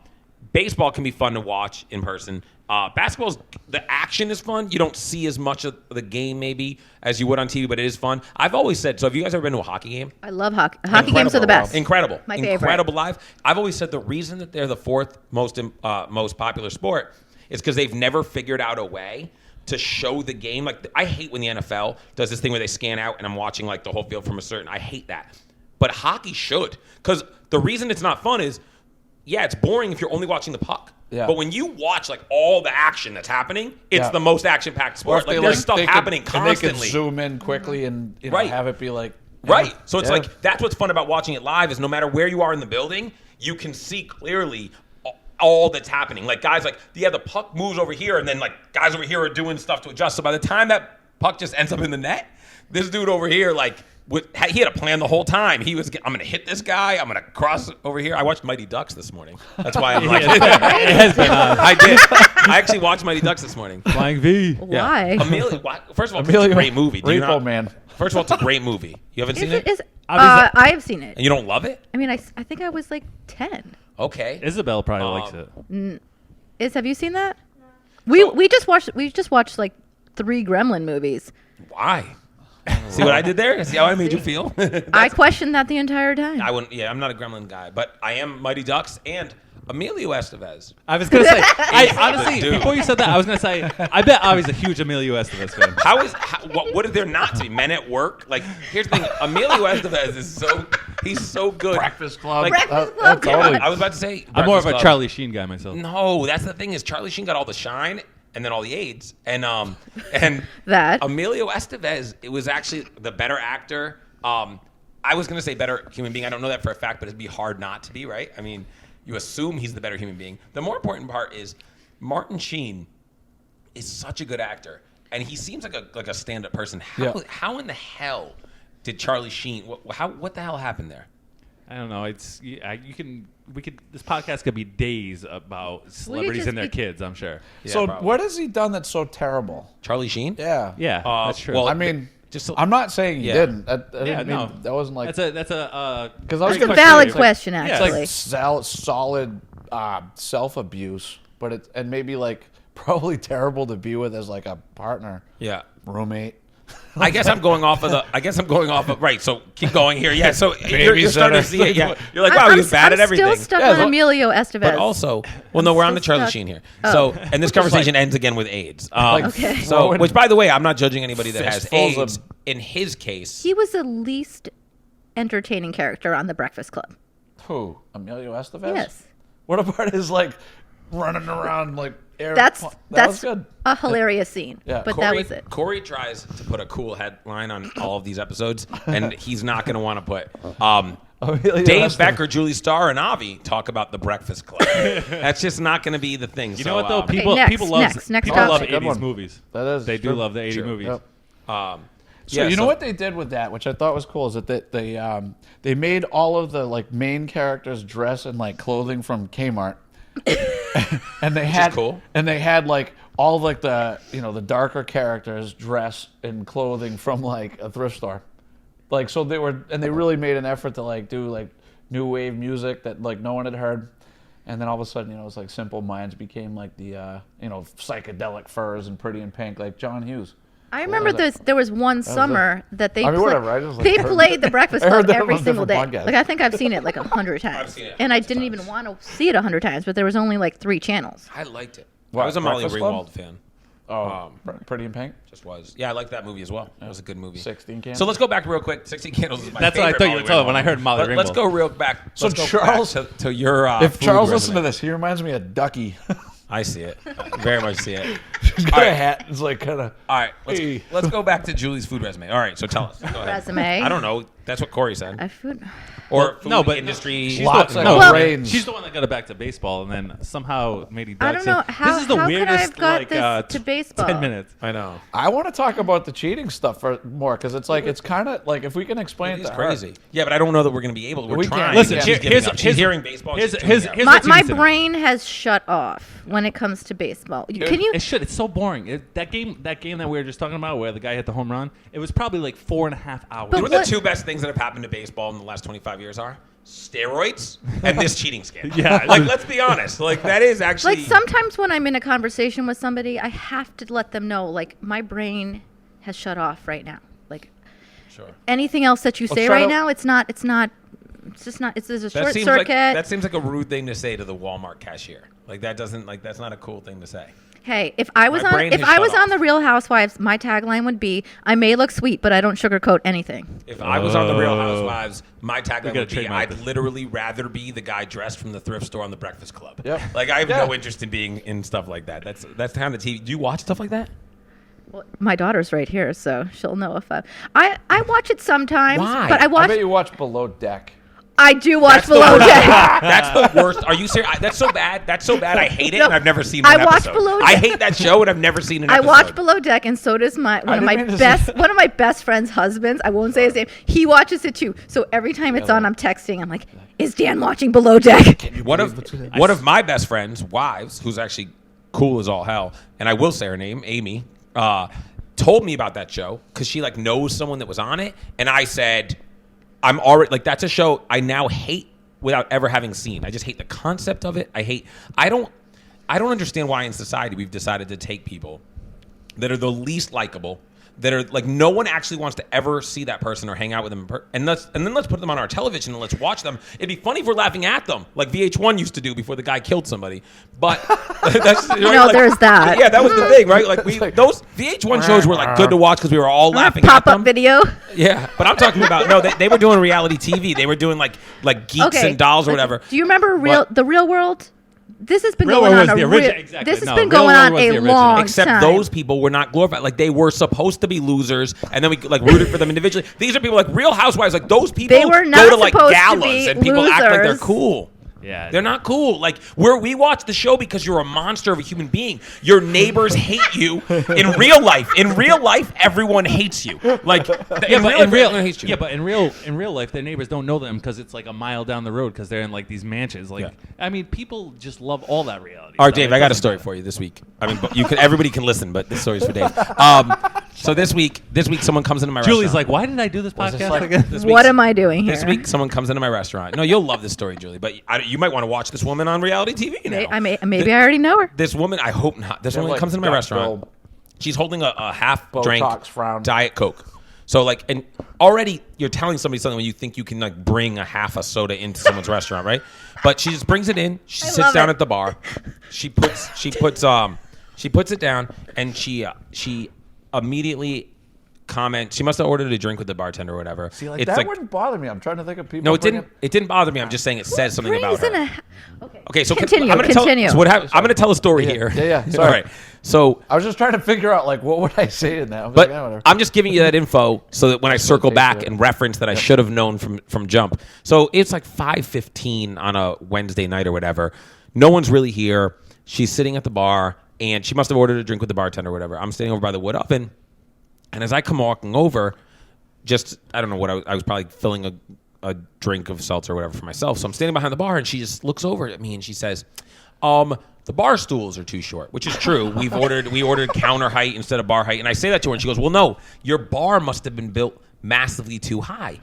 Baseball can be fun to watch in person. Basketball's the action is fun. You don't see as much of the game maybe as you would on TV, but it is fun. I've always said, so have you guys ever been to a hockey game? I love hockey. Hockey games are the best. Incredible. My favorite. Incredible live. I've always said the reason that they're the fourth most popular sport is because they've never figured out a way to show the game. Like I hate when the NFL does this thing where they scan out and I'm watching like the whole field from a certain. I hate that. But hockey should, because the reason it's not fun is, yeah, it's boring if you're only watching the puck. Yeah. But when you watch like all the action that's happening, it's Yeah. the most action-packed or sport. if Like they, there's stuff they could- happening and they constantly. could zoom in quickly and Right. have it be like Right. So it's Yeah. like that's what's fun about watching it live is no matter where you are in the building, you can see clearly all that's happening. Like guys like, yeah, the puck moves over here and then like guys over here are doing stuff to adjust. So by the time that puck just ends up in the net, this dude over here like he had a plan the whole time. He was, I'm going to hit this guy. I'm going to cross over here. I watched Mighty Ducks this morning. That's why I'm like, I did. I actually watched Mighty Ducks this morning. Flying V. Why? First of all, it's a great movie. Do you Repo not- Man. First of all, it's a great movie. You haven't Is seen it? it? Is, Obviously- I have seen it. And you don't love it? I mean, I think I was like 10. Okay. Isabel probably likes it. Have you seen that? We just watched like 3 Gremlin movies. Why? See what I did there? See how I made you feel? I questioned that the entire time. I wouldn't. Yeah, I'm not a Gremlin guy, but I am Mighty Ducks and Emilio Estevez. I was gonna say. He's Honestly, the dude. before you said that, I was gonna say. I bet Avi's a huge Emilio Estevez fan. What is there not to be? Men at Work? Like, here's the thing. Emilio Estevez he's so good. Breakfast Club. Like, Breakfast Club. totally. I was about to say. I'm more of a Breakfast Club. Charlie Sheen guy myself. No, that's the thing is Charlie Sheen got all the shine and then all the AIDS and That. Emilio Estevez, it was actually the better actor. I was gonna say better human being. I don't know that for a fact, but it'd be hard not to be, right? I mean, you assume he's the better human being. The more important part is Martin Sheen is such a good actor, and he seems like a stand-up person. How in the hell did Charlie Sheen? What the hell happened there? I don't know. It's we could. This podcast could be days about celebrities just and their be- kids. I'm sure. So probably. what has he done that's so terrible? Charlie Sheen? Yeah. Yeah, that's true. well, I mean, just so- I'm not saying he Yeah. didn't. I didn't Yeah, mean, no. that wasn't like that's a 'Cause I was great gonna- Valid It's like- question, yeah, actually. it's like solid self abuse, but it's and maybe like probably terrible to be with as like a partner, Yeah. roommate. I guess I'm going off of right. So keep going here. Yeah. So you're starting to see it. Yeah. You're like, wow, he was bad at everything. I'm still stuck Yeah, on so- Emilio Estevez. But also, well, no, we're on still to Charlie stuck. Sheen here. Oh. So, and this conversation ends again with AIDS. Okay. So, throwing which, by the way, I'm not judging anybody that has fistfuls of- AIDS. In his case, He was the least entertaining character on The Breakfast Club. Who? Emilio Estevez? Yes. What about his like running around like air? That's that was good. a hilarious scene. Yeah. But that was it. Corey tries to put a cool headline on all of these episodes, and he's not going to want to put. Emilio Dave Estevez. Becker, Julie Starr, and Avi talk about the Breakfast Club. That's just not going to be the thing. You know what though? Okay, People next, people love next people topic. love That's a good 80s one. movies. That is They do true. love the 80s movies. Yep. Yeah, So you know what they did with that, which I thought was cool, is that they made all of the like main characters dress in like clothing from Kmart, and they had cool. and they had like all of, like the the darker characters dress in clothing from like a thrift store, like so they really made an effort to like do like new wave music that like no one had heard. And then all of a sudden, it's like Simple Minds became like the psychedelic furs and Pretty in Pink, like John Hughes. I remember there was one summer that they I mean, whatever, I just, like, they heard- played The Breakfast I heard Club that every on single day. different podcasts. Like I think I've seen it like 100 times. seen it And I hundreds of didn't even want to see it 100 times, but there was only like 3 channels. I liked it. What, I was a Molly Breakfast Club? Ringwald fan. Pretty in Pink. Just was. Yeah, I liked that movie as well. That was a good movie. 16 Candles. So let's go back real quick. 16 Candles is my That's what I favorite thought you Molly were talking Ringwald. when I heard Molly Let's Ringwald. go real back. So Let's go Charles- back to your If food Charles resume. listens to this, he reminds me of Ducky. I see it. Very much see it. He's got a hat. It's like kind of. All right, Hey. let's go back to Julie's food resume. All right, so tell us. Go ahead. Resume. I don't know. That's what Corey said. I food. or food no, but industry. She's Lots the, of no, brains. she's the one that got it back to baseball, and then somehow made I don't know how. This is the how weirdest. could I have got like, this to baseball? 10 minutes. I know. I want to talk about the cheating stuff for more because it's like it's kind of like if we can explain it It's to her. crazy. Yeah, but I don't know that we're going to be able to. We're We can't. trying. Listen, and here- she's giving here's- up. She's here's- hearing baseball. here's- she's here's- tuning out. here's- My what you said. brain has shut off when it comes to baseball. Can you? It should. It's so boring. That game that we were just talking about, where the guy hit the home run, it was probably like 4.5 hours. But You know what what- the two best things that have happened to baseball in the last 25 years are? Steroids and this cheating scandal. Yeah. Like, let's be honest. Like, that is actually. Like sometimes when I'm in a conversation with somebody, I have to let them know, like my brain has shut off right now. Like Sure. anything else that you say try right to- now, it's not. It's just not. There's a That short seems circuit. like that seems like a rude thing to say to the Walmart cashier. Like that doesn't like that's not a cool thing to say. Hey, if I was My on brain if has I shut was on off. the Real Housewives, my tagline would be, "I may look sweet, but I don't sugarcoat anything." If I was on the Real Housewives, my tagline gotta would be, trademark I'd this. literally rather be the guy dressed from the thrift store on the Breakfast Club. Yep. Like I have Yeah. no interest in being in stuff like that. That's the kind of TV. Do you watch stuff like that? Well, my daughter's right here, so she'll know if I watch it sometimes. Why? But I I watch. bet you watch Below Deck. I do watch That's the Below worst. Deck. That's the worst. Are you serious? That's so bad. That's so bad. I hate it, No, and I've never seen I one watch episode. Below I Deck. hate that show, and I've never seen an I episode. watch Below Deck, and so does one of my didn't mean to say- one of my best friend's husbands. I won't say his name. He watches it too. So every time it's on, I'm texting. I'm like, "Is Dan watching Below Deck?" One of my best friends' wives, who's actually cool as all hell, and I will say her name, Amy, told me about that show because she like knows someone that was on it, and I said, I'm already like that's a show I now hate without ever having seen. I just hate the concept of it. I don't understand why in society we've decided to take people that are the least likable, that are like no one actually wants to ever see that person or hang out with them, and then let's put them on our television and let's watch them. It'd be funny if we're laughing at them, like VH1 used to do before the guy killed somebody. But that's there's that. Yeah, that was the thing, right? Like those VH1 shows were like good to watch because we were all laughing at Pop-up them. video. Yeah, but I'm talking about no. They were doing reality TV. They were doing like geeks and dolls or whatever. Do you remember the Real World? This has been Real going World on was a the origin- exactly. This has No, been Real going World on was the a original. long Except time. those people were not glorified. Like they were supposed to be losers, and then we like rooted for them individually. These are people like Real Housewives. Like those people They were not go to like supposed to galas be and people act like they're losers. cool. Yeah. They're not cool. Like we watch the show because you're a monster of a human being. Your neighbors hate you in real life. In real life, everyone hates you. Like everyone hates you. but in real life, their neighbors don't know them because it's like a mile down the road because they're in like these mansions. Like, Yeah. I mean, people just love all that reality. All right, stuff. Dave, It I got a doesn't story matter. for you this week. I mean, but everybody can listen, but this story's for Dave. So this week, someone comes into my Julie's restaurant. like, why did I do this Was this podcast like- again? This week- What am I doing here? This week, someone comes into my restaurant. No, you'll love this story, Julie, but you might want to watch this woman on reality TV now. Maybe I already know her. This woman, I hope not. This They're woman like comes into my Dr. restaurant. She's holding a half-drink Botox frown. Diet Coke. So, like, and already you're telling somebody something when you think you can, like, bring a half a soda into someone's restaurant, right? But she just brings it in. She sits love down it. at the bar. She puts it down, and she immediately comments. She must have ordered a drink with the bartender or whatever. See, like It's that wouldn't bother me. I'm trying to think of people. No, it bringing- didn't. It didn't bother me. I'm just saying it says something about Brings her. in a- Okay, so continue. I'm gonna Continue. Tell, so I'm going to tell a story Yeah, here. yeah. All Sorry. right. So, I was just trying to figure out like what would I say in that. I was but like, yeah, whatever. I'm just giving you that info so that when I circle taste back it. and reference that I should have known from jump. So it's like 5:15 on a Wednesday night or whatever. No one's really here. She's sitting at the bar, and she must have ordered a drink with the bartender or whatever. I'm standing over by the wood oven, and as I come walking over, I don't know what I was probably filling a drink of seltzer or whatever for myself. So I'm standing behind the bar, and she just looks over at me and she says, the bar stools are too short, which is true. We ordered counter height instead of bar height. And I say that to her, and she goes, well, no, your bar must have been built massively too high.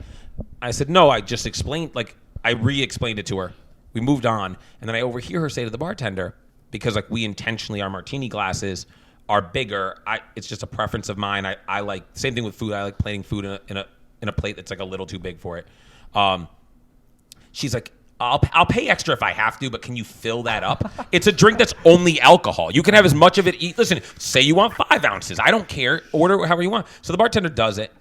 I said, no, I just explained, like, I re-explained it to her. We moved on, and then I overhear her say to the bartender, because, like, we intentionally, our martini glasses are bigger. It's just a preference of mine. I like, same thing with food. I like plating food in a plate that's, like, a little too big for it. She's like, I'll pay extra if I have to, but can you fill that up? It's a drink that's only alcohol. You can have as much of it. Listen, say you want 5 ounces. I don't care. Order however you want. So the bartender does it.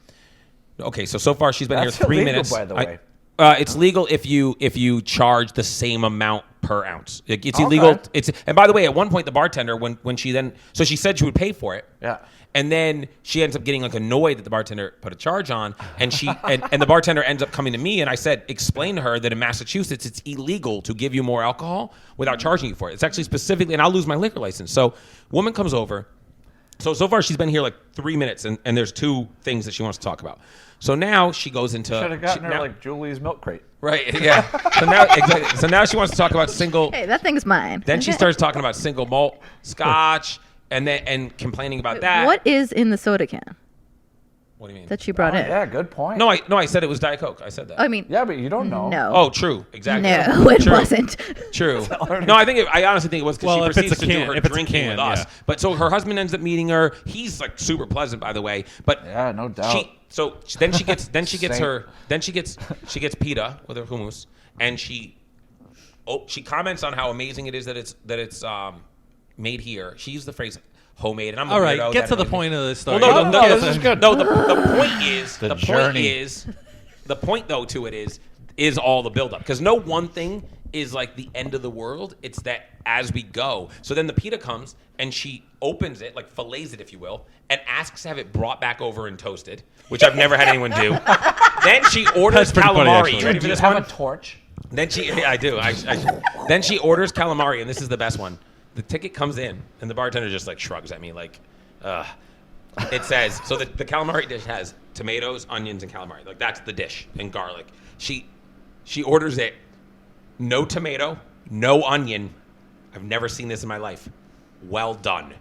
Okay, so far she's been That's here 3 illegal, minutes. by the way. It's legal if you charge the same amount per ounce. It's illegal. Okay. And by the way, at one point the bartender when she said she would pay for it. Yeah. And then she ends up getting like annoyed that the bartender put a charge on, and she and the bartender ends up coming to me, and I said, explain to her that in Massachusetts it's illegal to give you more alcohol without charging you for it. It's actually specifically, and I'll lose my liquor license. So woman comes over. So far she's been here like 3 minutes, and there's 2 things that she wants to talk about. So now she goes into. Should have gotten her like Julie's milk crate. Right. Yeah. So now she wants to talk about single. Hey, that thing's mine. Then she starts talking about single malt scotch. And complaining about that. What is in the soda can What do you mean? that she brought in? Yeah, good point. No, I said it was Diet Coke. I said that. I mean, Yeah, but you don't know. no. Oh, true. Exactly. No, it True. wasn't. True. No, I honestly think it was because Well, she if it's proceeds a to can- do her if it's a drinking can, with us. yeah. But so her husband ends up meeting her. He's like super pleasant, by the way. But Yeah, no doubt. Then she gets pita with her hummus, and she comments on how amazing it is that it's made here. She used the phrase homemade, and I'm All right, weirdo get that to the annoys me. point of this story. Well, No, this is good. No, the point is The the journey. point though to it is all the buildup, because no one thing is like the end of the world. It's that as we go. So then the pita comes and she opens it, like fillets it, if you will, and asks to have it brought back over and toasted, which I've never had anyone do. Then she orders That's pretty funny, calamari. actually. You ready Do for you this have one? a torch? Then I do. Then she orders calamari, and this is the best one. The ticket comes in, and the bartender just like shrugs at me, like, it says, so the calamari dish has tomatoes, onions, and calamari. Like that's the dish, and garlic. She orders it, no tomato, no onion. I've never seen this in my life. Well done.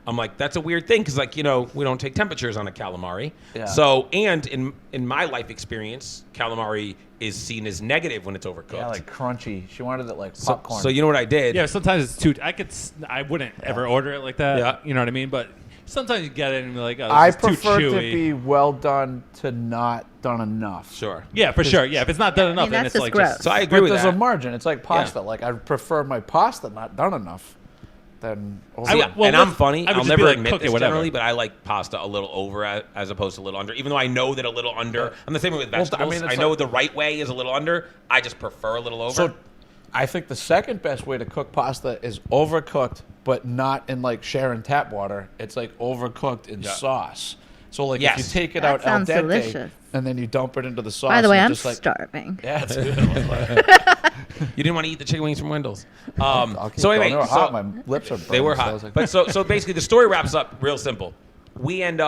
I'm like, that's a weird thing, because like, we don't take temperatures on a calamari. Yeah. So, and in my life experience, calamari is seen as negative when it's overcooked. Yeah, like crunchy. She wanted it like popcorn. So you know what I did? Yeah, sometimes it's too. I wouldn't ever order it like that. Yeah. You know what I mean? But sometimes you get it and you're like, oh, I this is too prefer to chewy. be well done to not done enough. Sure. Yeah, for sure. Yeah, if it's not done enough, then that's it's just like gross. just. So I agree But with there's that. a margin. It's like pasta. Yeah. Like I prefer my pasta not done enough than. I would- well, and I'm look, funny. I would I'll just never be like, admit cook it, this whatever. generally, but I like pasta a little over as opposed to a little under. Even though I know that a little under. I'm the same way with Well, I vegetables. mean, I it's know like- the right way is a little under. I just prefer a little over. So, I think the second best way to cook pasta is overcooked, but not in like Sharon tap water. It's like overcooked in sauce. So like if Yes. you take it That out al sounds dente delicious. and then you dump it into the sauce. By the way, and I'm just like, starving. Yeah, it's good. you didn't want to eat the chicken wings from Wendell's. I'll keep So going. anyway, They were hot. My lips are they were burned, so I hot. was like- But so basically, the story wraps up real simple. I end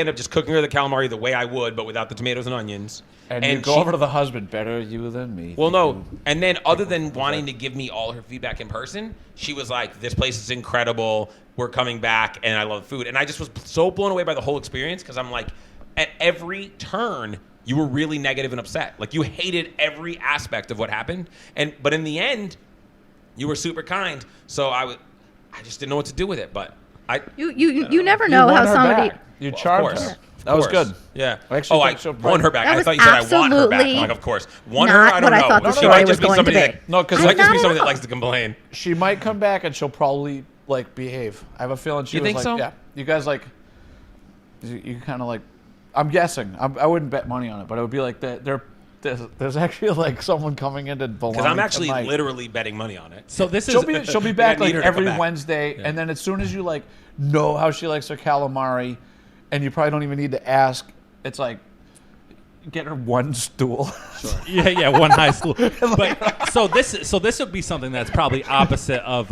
up just cooking her the calamari the way I would, but without the tomatoes and onions. And you go over to the husband. Better you than me. Well, no. And then other than wanting to give me all her feedback in person, she was like, this place is incredible. We're coming back, and I love food. And I just was so blown away by the whole experience, because I'm like, at every turn, you were really negative and upset. Like, you hated every aspect of what happened. But in the end, you were super kind. So I just didn't know what to do with it. But You never You know won how her somebody. back. You Well, charmed of course. her. Of That was course. good. Yeah. I actually think she'll won her back. That I was thought you said I want her back. absolutely I'm like, of course. Won not her? I don't what I know. thought the She story might was just be going to somebody be. that. No, 'cause She might like- just be I somebody that don't likes to complain. She might come back and she'll probably like behave. I have a feeling she You was think like, so? yeah. You guys like, you kind of like. I'm guessing. I wouldn't bet money on it, but it would be like there's actually like someone coming in to belong. Because I'm actually tonight. literally betting money on it. So this is. She'll be back I need like her to every come back. Wednesday, and then as soon as you like know how she likes her calamari, and you probably don't even need to ask. It's like get her one stool. Yeah, one high stool. But so this would be something that's probably opposite of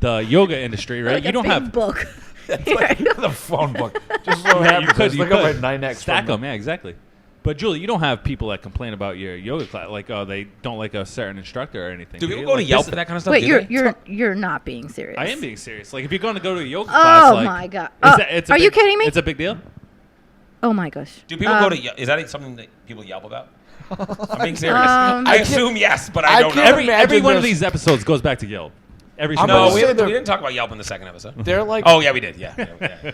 the yoga industry, right? Like you a don't big have book. The phone book. Just so Yeah, you happens. could Look at my 9X. stack from them. Yeah, exactly. But Julie, you don't have people that complain about your yoga class, like they don't like a certain instructor or anything. Do you? people go to Like, Yelp this- for that kind of stuff? Wait, do they? you're not being serious. I am being serious. Like if you're going to go to a yoga class, Oh like, my god! it's a Are you big- kidding me? It's a big deal. Oh my gosh! Do people go to Yelp? Is that something that people Yelp about? I'm being serious. Um, I assume yes, but I I don't know. can't Every imagine one of there's- these episodes goes back to Yelp. Every I'm single No, gonna one. say we they're- didn't talk about Yelp in the second episode. They're like. Oh, yeah, we did. Yeah.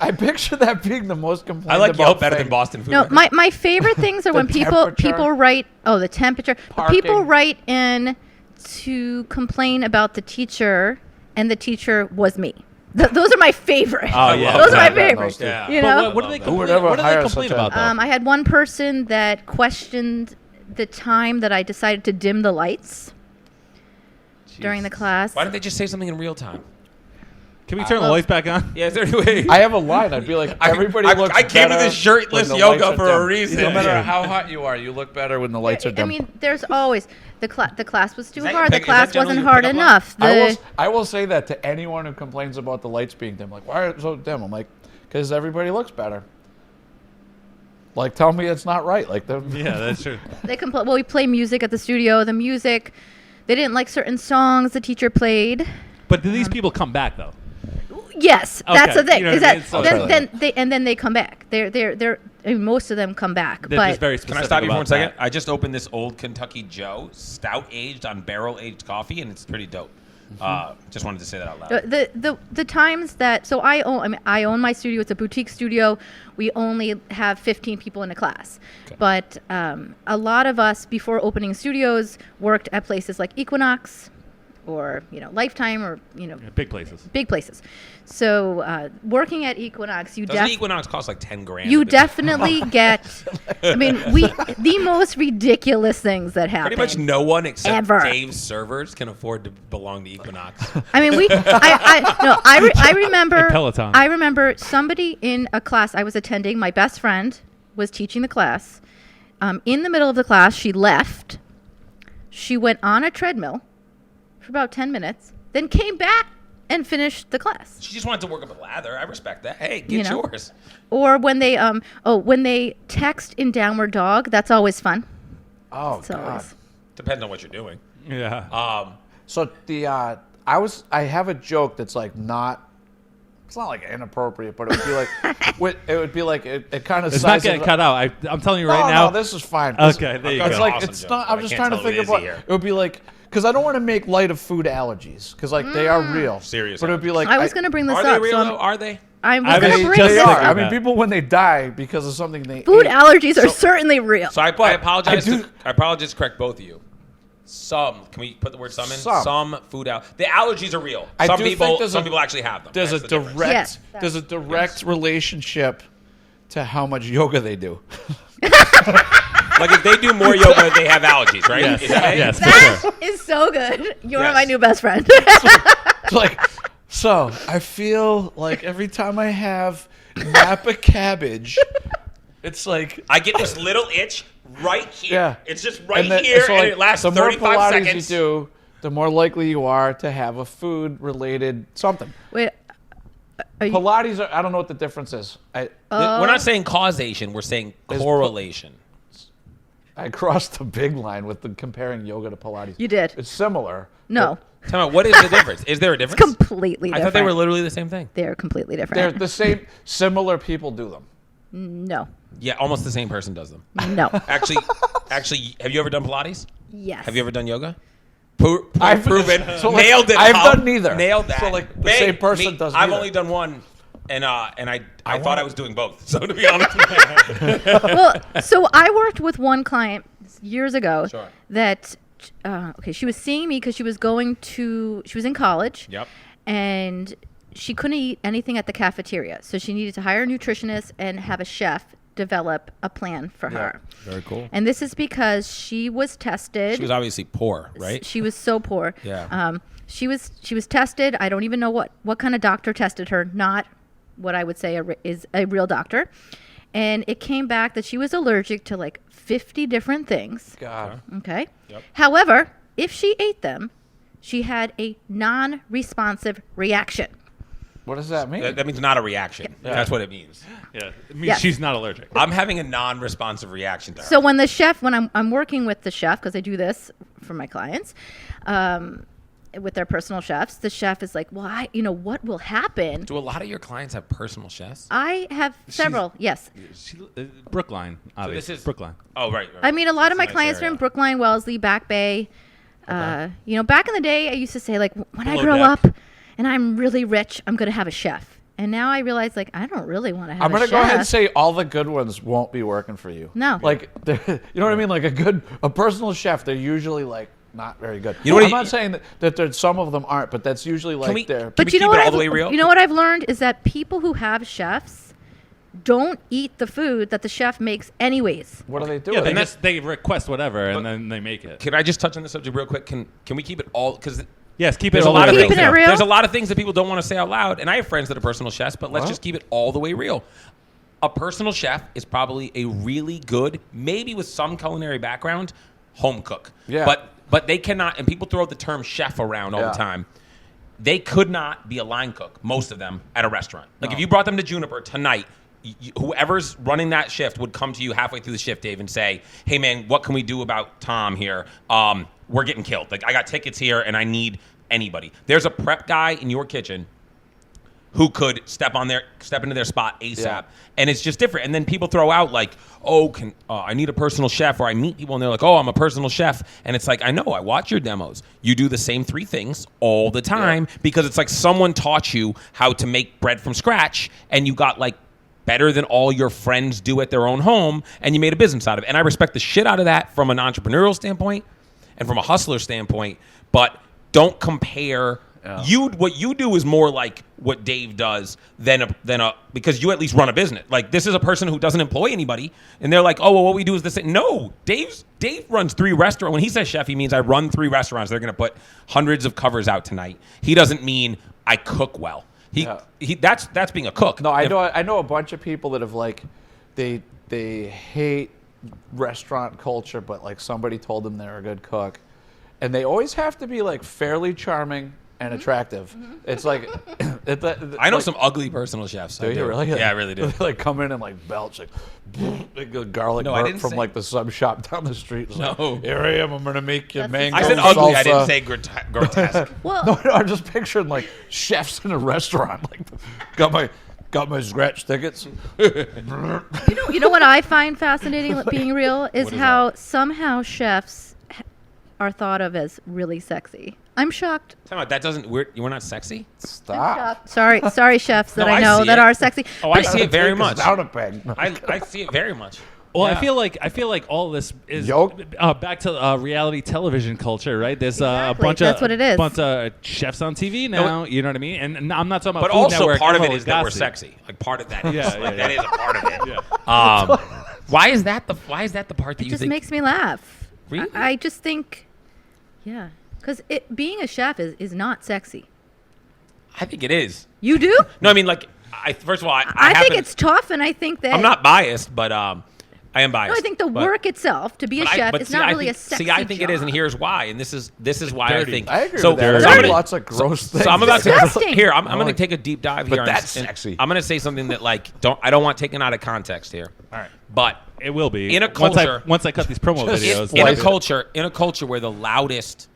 I picture that being the most complained I like about Yelp better thing. than Boston Food. No, Records. my favorite things are when people temperature. write. Oh, the temperature. But people Parking. write in to complain about the teacher, and the teacher was me. Those are my favorite. Oh, yeah. those are my I've gotten favorite. those too. Yeah. You But know. what do they Who would complain? ever What do they hire complain such a- about though? I had one person that questioned the time that I decided to dim the lights. during the class. Why don't they just say something in real time? Can we turn the lights back on? Yeah, is there any way? I have a line. I'd be like, everybody looks I came to better this shirtless when the yoga lights are for a dim. reason. No matter Yeah. how hot you are, you look better when the lights are I dim. mean, there's always the class was too that your hard. The pick- is class that generally wasn't your hard pickup line? enough. I will say that to anyone who complains about the lights being dim. Like, why are it so dim? I'm like, because everybody looks better. Like, tell me it's not right. Like, Yeah, that's true. They complain. Well, we play music at the studio. The music, they didn't like certain songs the teacher played. But do these people come back though? Yes, that's Okay, the thing. you know Is what I mean? that So- then they come back. I mean, most of them come back. They're but just very Can specific I stop you for about 1 second? that. I just opened this old Kentucky Joe stout aged on barrel aged coffee, and it's pretty dope. Just wanted to say that out loud. the times that I own my studio. It's a boutique studio. We only have 15 people in a class, but a lot of us before opening studios worked at places like Equinox, or Lifetime, or Yeah, big places. big places. So working at Equinox, Doesn't Equinox cost like 10 grand? you a bit? definitely get. I mean, the most ridiculous things that happen. Pretty much no one except Ever. Dave's servers can afford to belong to Equinox. I mean, I remember. And Peloton. I remember somebody in a class I was attending. My best friend was teaching the class. In the middle of the class, she left. She went on a treadmill for about 10 minutes, then came back and finished the class. She just wanted to work up a lather. I respect that. Hey, get yours. Or when they text in downward dog, that's always fun. oh, It's God. always. Depends on what you're doing. Yeah. So I have a joke that's like not. It's not like inappropriate, but it would be like it kind of. It's not getting cut out. I'm telling you right now. No, this is fine. Okay, there you I've go. It's got like awesome it's joke, not. but I'm I just can't trying to tell who think it of is what here. it would be like, because I don't want to make light of food allergies, because like they are real. Serious But it would be like I was going to bring this Are up. they real, so though? Are they? I'm I going mean, to bring just They this are. like I up. mean, that. people when they die because of something they Food ate. allergies are certainly real. So I apologize. I do- I apologize to correct both of you. Can we put the word some in? Some. Food out. The allergies are real. I Some do people think there's some a- people actually have them. There's That's a the difference. direct. Yes. There's a direct relationship to how much yoga they do. Like if they do more yoga, they have allergies, right? Yes. Is that it? Yes. for That sure. is so good. You're Yes. my new best friend. It's like, so I feel like every time I have Napa cabbage, it's like. I get this little itch right here. Yeah. It's just right then- here, so, and like, it lasts the more 35 Pilates seconds. you do, the more likely you are to have a food-related something. Wait, are you, Pilates, I don't know what the difference is. We're not saying causation. We're saying There's correlation. I crossed the big line with the comparing yoga to Pilates. you did. It's similar. No, Tell me, what is the difference? Is there a difference? completely I different. thought they were literally the same thing. They're completely They're different. the same. Similar people do them. No. Yeah, almost the same person does them. No. Actually, have you ever done Pilates? Yes. Have you ever done yoga? I've- Proven. so, like, Nailed it. I've Tom. done neither. Nailed that. So, like, the same person does I've neither. only done one, and I thought I was doing both. So to be honest, Well, so I worked with one client years ago Sure. that she was seeing me because she was in college. Yep. And she couldn't eat anything at the cafeteria, so she needed to hire a nutritionist and have a chef develop a plan for her. Very cool. And this is because she was tested. She was obviously poor, right? She was so poor. Yeah. She was tested. I don't even know what kind of doctor tested her. Not what I would say is a real doctor. And it came back that she was allergic to like 50 different things. God. Okay. Yep. However, if she ate them, she had a non-responsive reaction. What does that mean? That means not a reaction. That's what it means. Yeah. It means Yes. she's not allergic. I'm having a non-responsive reaction to her. So when I'm working with the chef, because I do this for my clients, with their personal chefs, the chef is like, well, what will happen? Do a lot of your clients have personal chefs? I have several, yes. Brookline, Avi. this is- Brookline. Oh, right. I mean, a lot of my Nice clients are area. in Brookline, Wellesley, Back Bay. Back in the day, I used to say, like, when I Below grow deck. up and I'm really rich, I'm going to have a chef. And now I realize, like, I don't really want to have I'm a gonna chef. go ahead and say all the good ones won't be working for you. No. Like, you know what I mean? Like a personal chef, they're usually like not very good. You know what I'm he- not saying that there's some of them aren't, but that's usually like we- they're. Can But we you know keep what it all the way real? You know what I've learned is that people who have chefs don't eat the food that the chef makes anyways. What do they do? Yeah, with they it? they request whatever and then they make it. Can I just touch on the subject real quick? Can we keep it all? Because Yes, keep it There's a all lot the of way things. Keeping it real? There's a lot of things that people don't want to say out loud, and I have friends that are personal chefs. But let's just keep it all the way real. A personal chef is probably a really good, maybe with some culinary background, home cook. Yeah. But they cannot, and people throw the term chef around all the time. They could not be a line cook, most of them, at a restaurant. Like if you brought them to Juniper tonight, whoever's running that shift would come to you halfway through the shift, Dave, and say, "Hey, man, what can we do about Tom here? We're getting killed. Like I got tickets here, and I need anybody." There's a prep guy in your kitchen who could step into their spot ASAP, and it's just different. And then people throw out like, "Oh, I need a personal chef," or I meet people and they're like, "Oh, I'm a personal chef," and it's like, I know, I watch your demos. You do the same 3 things all the time because it's like someone taught you how to make bread from scratch, and you got like better than all your friends do at their own home, and you made a business out of it. And I respect the shit out of that from an entrepreneurial standpoint and from a hustler standpoint, but don't compare. What you do is more like what Dave does than a because you at least run a business. Like this is a person who doesn't employ anybody, and they're like, "Oh, well, what we do is this." No, Dave runs 3 restaurants. When he says chef, he means I run 3 restaurants. They're going to put hundreds of covers out tonight. He doesn't mean I cook well. That's being a cook. No, I know a bunch of people that have like they hate restaurant culture, but like somebody told them they're a good cook, and they always have to be like fairly charming and attractive. It's like I know some ugly personal chefs. Do you really? Yeah, I really do. Like come in and like belch like garlic No, I burp didn't from say- like the sub shop down the street. It's like, No. here I am. I'm gonna make you That's mango I said salsa. ugly. I didn't say grotesque. Well, No, I'm just picturing like chefs in a restaurant. Like got my scratch tickets. you know what I find fascinating, being real, is how somehow chefs are thought of as really sexy. I'm shocked. Tell me, that doesn't. We're not sexy. Stop. Sorry, chefs that No, I I know see that it. are sexy. Oh, I see it very Take us much. down a peg. I see it very much. Well, Yeah. I feel like all this is Yoke? back to reality television culture, right? There's Exactly. a bunch That's of what it is. bunch of chefs on TV now. You know what I mean? And I'm not talking about But Food also Network, part of it Emma is that we're Lagasse. sexy. Like part of that is Yeah, like, yeah, that is a part of it. Yeah. Why is that the part that It you just think? makes me laugh. Really? I just think, yeah, because being a chef is not sexy. I think it is. You do? No, I mean like first of all, I I think happen- it's tough, and I think that I'm not biased, but I am biased. No, I think the But- work itself to be a but chef but is see, not I really think, a sexy See, I think it is, and job. here's why. And this is why dirty. I think. I agree so, with that. so There's I'm gonna- lots of gross things. So I'm about to Disgusting. here. I'm going to take a deep dive here. But on- that's and sexy. I'm going to say something that like I don't want taken out of context here. All right. But It will be In a once culture- once I cut these promo Just videos. in a Splice it. culture where the loudest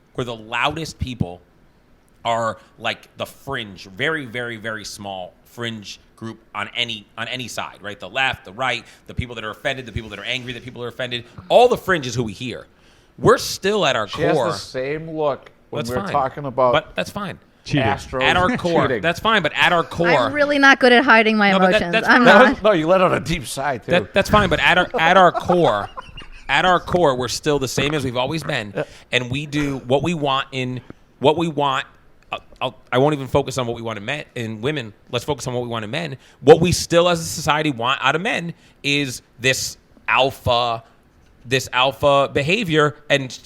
people are like the fringe, very, very, very small fringe group on any side, right? The left, the right, the people that are offended, the people that are angry, the people that are offended. All the fringe is who we hear. We're still at our She has core. the same look when That's we're fine. talking about But that's fine. Cheating. Astros At our core, cheating. that's fine. But at our core, I'm really not good at hiding my No, but emotions. that's I'm fine. not. No, you let out a deep sigh too. that's fine. But at our core, we're still the same as we've always been, and we do what we want in what we want. I won't even focus on what we want in men and women. Let's focus on what we want in men. What we still, as a society, want out of men is this alpha behavior, and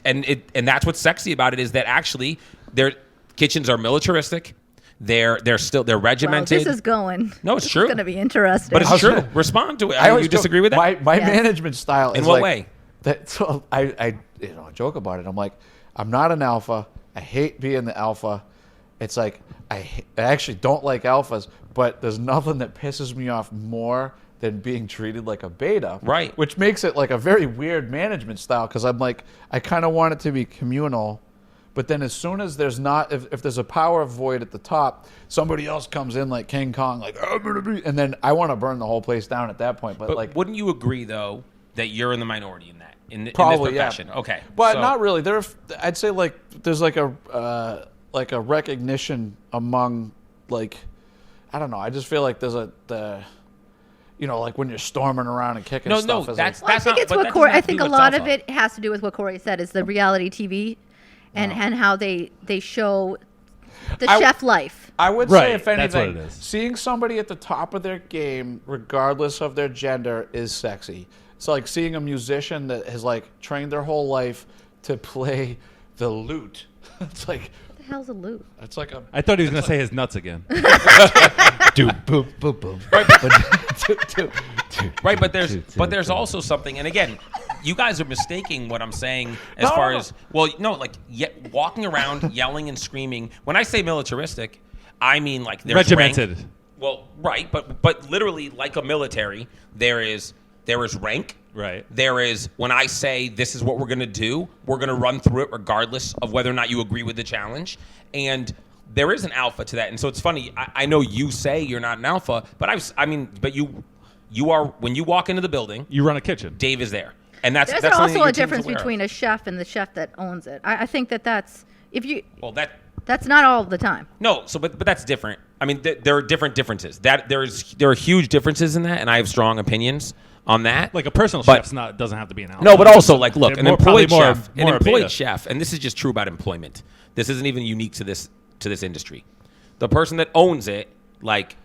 that's what's sexy about it is that actually their kitchens are militaristic. They're Wow, regimented. this is going. No, it's this true. Is going to be interesting. But it's was true. gonna- Respond to it. always You disagree with that? My Yes. management style In is what like, way? So I joke about it. I'm like, I'm not an alpha. I hate being the alpha. It's like I actually don't like alphas, but there's nothing that pisses me off more than being treated like a beta. Right. Which makes it like a very weird management style because I'm like, I kind of want it to be communal. But then as soon as there's not, if there's a power void at the top, somebody else comes in like King Kong, like, I'm going to be, and then I want to burn the whole place down at that point. But But like, wouldn't you agree though that you're in the minority in that in probably, this profession? yeah. Okay, But so- not really. I'd say like there's like a recognition among like, I don't know. I just feel like there's like when you're storming around and kicking No, stuff. no, as that's Well, I not- think it's but what that Corey. doesn't have I to think do a with lot of alpha. it has to do with what Corey said is the reality TV, and how they show the chef life. I would Right, say, if that's anything, what it is. seeing somebody at the top of their game, regardless of their gender, is sexy. It's like seeing a musician that has like trained their whole life to play the lute. It's like, hell's a loot? It's like a. I thought he was going to say his nuts again. Boom, boom, boom. Right, but there's also something, and again, you guys are mistaking what I'm saying as far as walking around yelling and screaming. When I say militaristic, I mean like there's regimented. Rank. Well, right, but literally like a military, there is rank. Right. There is, when I say this is what we're going to do, we're going to run through it regardless of whether or not you agree with the challenge. And there is an alpha to that. And so it's funny. I know you say you're not an alpha, but but you are, when you walk into the building. You run a kitchen. Dave is there. And that's There's something also that a difference between of. a chef and the chef that owns it. I think that's, if you. Well, that's not all the time. No, but that's different. I mean, there are different differences. There are huge differences in that, and I have strong opinions on that. Like a personal chef doesn't have to be an alpha. No, but also like look, an employed chef, chef, and this is just true about employment. This isn't even unique to this industry. The person that owns it, like,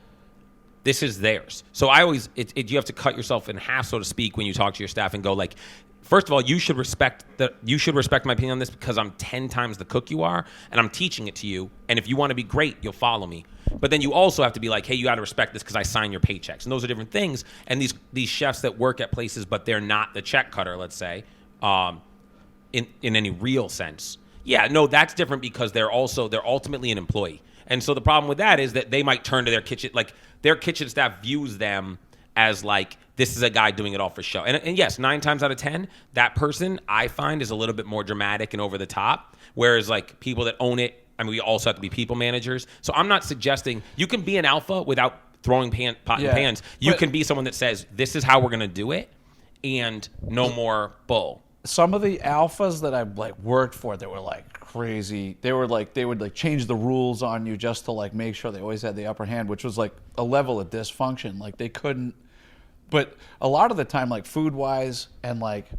this is theirs. So I always you have to cut yourself in half, so to speak, when you talk to your staff and go like, first of all, you should respect my opinion on this because I'm 10 times the cook you are, and I'm teaching it to you. And if you want to be great, you'll follow me. But then you also have to be like, hey, you got to respect this because I sign your paychecks. And those are different things. And these chefs that work at places, but they're not the check cutter, let's say, in any real sense. Yeah, no, that's different because they're ultimately an employee. And so the problem with that is that they might turn to their kitchen, like their kitchen staff views them as like, this is a guy doing it all for show. And yes, 9 times out of 10, that person I find is a little bit more dramatic and over the top. Whereas like people that own it, I mean, we also have to be people managers. So I'm not suggesting you can be an alpha without throwing pot and pans. You can be someone that says, this is how we're going to do it and no more bull. Some of the alphas that I've like worked for that were like crazy, they would like change the rules on you just to like make sure they always had the upper hand, which was like a level of dysfunction. Like they couldn't, but a lot of the time, like food wise and like,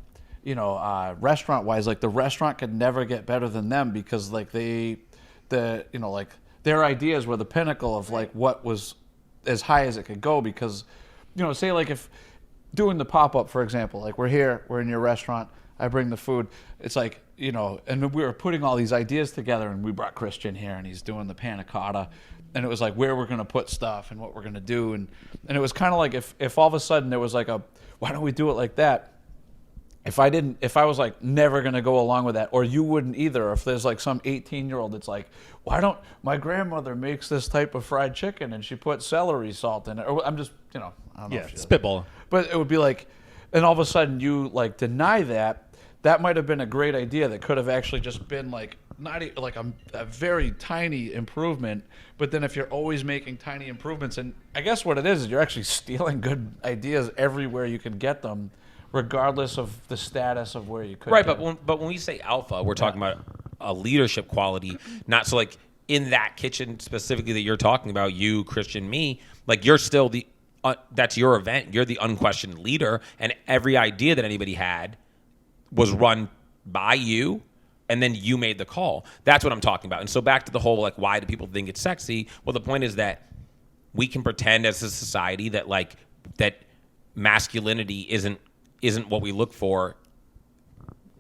restaurant wise, like the restaurant could never get better than them because like like their ideas were the pinnacle of like what was as high as it could go because, say like if doing the pop-up, for example, like we're in your restaurant, I bring the food, it's like, and we were putting all these ideas together and we brought Christian here and he's doing the panna cotta and it was like where we're going to put stuff and what we're going to do. And it was kind of like if all of a sudden there was like why don't we do it like that? If I was like never going to go along with that, or you wouldn't either, if there's like some 18-year-old that's like, why don't my grandmother makes this type of fried chicken and she puts celery salt in it, or I'm just, I don't know. Yeah, spitball. But it would be like, and all of a sudden you like deny that might have been a great idea that could have actually just been like, not like a very tiny improvement, but then if you're always making tiny improvements, and I guess what it is you're actually stealing good ideas everywhere you can get them, regardless of the status of where you could. Right, but when we say alpha, we're talking about a leadership quality, not so like in that kitchen specifically that you're talking about, you, Christian, me, like you're still that's your event. You're the unquestioned leader, and every idea that anybody had was run by you, and then you made the call. That's what I'm talking about. And so back to the whole, like, why do people think it's sexy? Well, the point is that we can pretend as a society that, like, that masculinity isn't what we look for.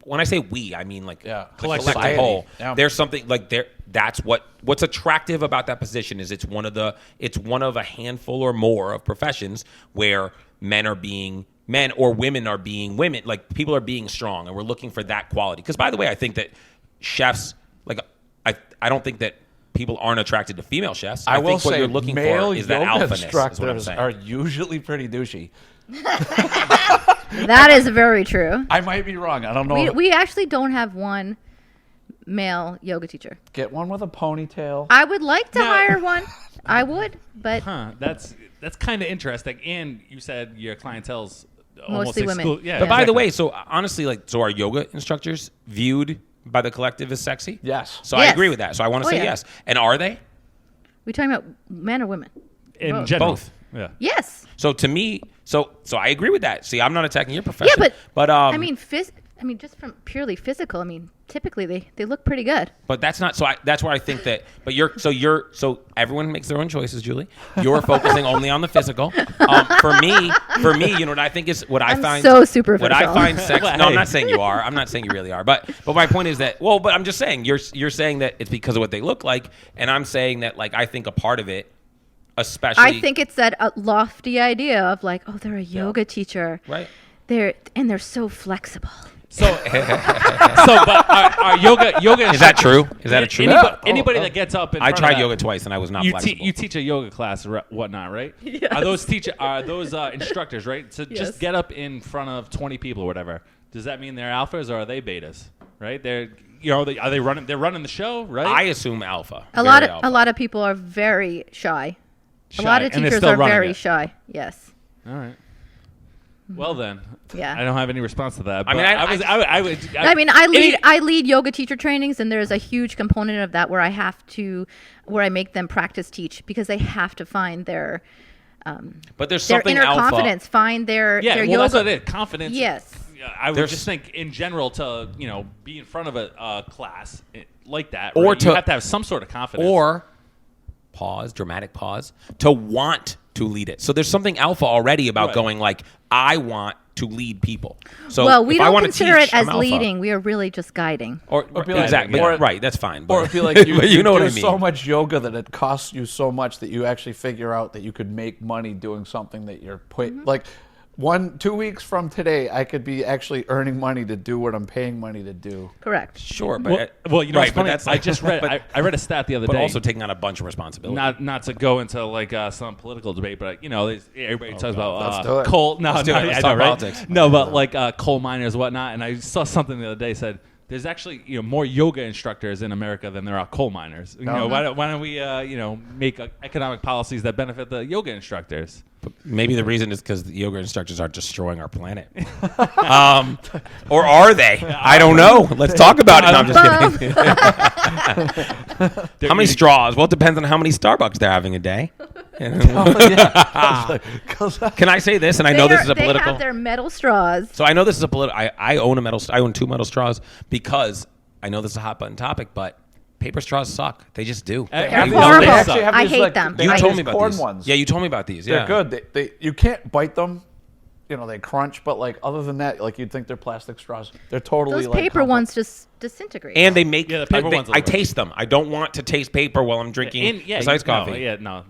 When I say we, I mean like collective whole. Yeah. There's something like there. That's what's attractive about that position is it's one of a handful or more of professions where men or women are being women. Like people are being strong, and we're looking for that quality. Because by the way, I think that chefs, like I don't think that people aren't attracted to female chefs. I will think say what you're looking for is that alphaness. Instructors are usually pretty douchey. That is very true. I might be wrong. I don't know. We actually don't have one male yoga teacher. Get one with a ponytail. I would like to hire one. I would, but that's kind of interesting. And you said your clientele's mostly women. Yeah. But by the way, so honestly, like, so are yoga instructors viewed by the collective as sexy? Yes. So I agree with that. So I want to say yes. And are they? We talking about men or women? In general. Both. Yeah. Yes. So to me, so I agree with that. See, I'm not attacking your profession. Yeah, but I mean, just from purely physical, I mean, typically they look pretty good. But that's not so. That's where I think that. But so everyone makes their own choices, Julie. You're focusing only on the physical. For me, you know what I think is what I I'm find so superficial. What I find sex. No, I'm not saying you are. I'm not saying you really are. But my point is that. Well, but I'm just saying you're saying that it's because of what they look like, and I'm saying that like I think a part of it, especially. I think it's that lofty idea of like, oh, they're a yoga teacher, right. They're so flexible. But our yoga is that true? Is that a true? Anybody that gets up, I tried yoga twice and I was not flexible. You teach a yoga class or whatnot, right? Yes. Are those instructors, right? So Yes. just get up in front of 20 people or whatever. Does that mean they're alphas or are they betas? Right? They're are they running? They're running the show, right? I assume alpha. A lot of people are very shy. A lot of and they're teachers still are running very it. shy. Yes. All right. Well then, Yeah. I don't have any response to that. But I mean, I lead yoga teacher trainings, and there's a huge component of that where I make them practice teach because they have to find their but there's their something inner alpha. confidence, find their yoga. that's what it is. Confidence. Yes. I would just think in general to be in front of a class like that, Or right? to- you have to have some sort of confidence. Or dramatic pause, to want to lead it. So there's something alpha already about Right. going like, I want to lead people. So Well, we if I don't want consider to teach, it as I'm alpha. leading. We are really just guiding. Or be like, Exactly. or- Right. That's fine. Or But, it'd be like you, but you know what do I mean. so much yoga that it costs you so much that you actually figure out that you could make money doing something that you're like 2 weeks from today, I could be actually earning money to do what I'm paying money to do. Correct. Sure, but well, you know, right, it's funny. but that's I just read. I read a stat the other but day. also taking on a bunch of responsibility. Not to go into like some political debate, but everybody talks about Let's do it. coal. No, Let's do it. Let's I talk know, right? politics. No, but like coal miners and whatnot. And I saw something the other day said there's actually more yoga instructors in America than there are coal miners. Why don't we make economic policies that benefit the yoga instructors? Maybe the reason is because the yoga instructors are destroying our planet. Or are they? I don't know. Let's talk about it. No, I'm just kidding. How many straws? Well, it depends on how many Starbucks they're having a day. Can I say this? And I know this is a political. They have their metal straws. So I know this is a political. I own I own 2 metal straws because I know this is a hot button topic, but paper straws suck. They just do. They're They horrible. really suck. I hate them. You I told hate me about corn these. ones. Yeah, you told me about these. They're Yeah, good. They you can't bite them. They crunch, but like other than that, like you'd think they're plastic straws. They're totally Those like paper comfort. ones just disintegrate. And they make. Yeah, the paper ones are I the worst. taste them. I don't want to taste paper while I'm drinking iced coffee. No.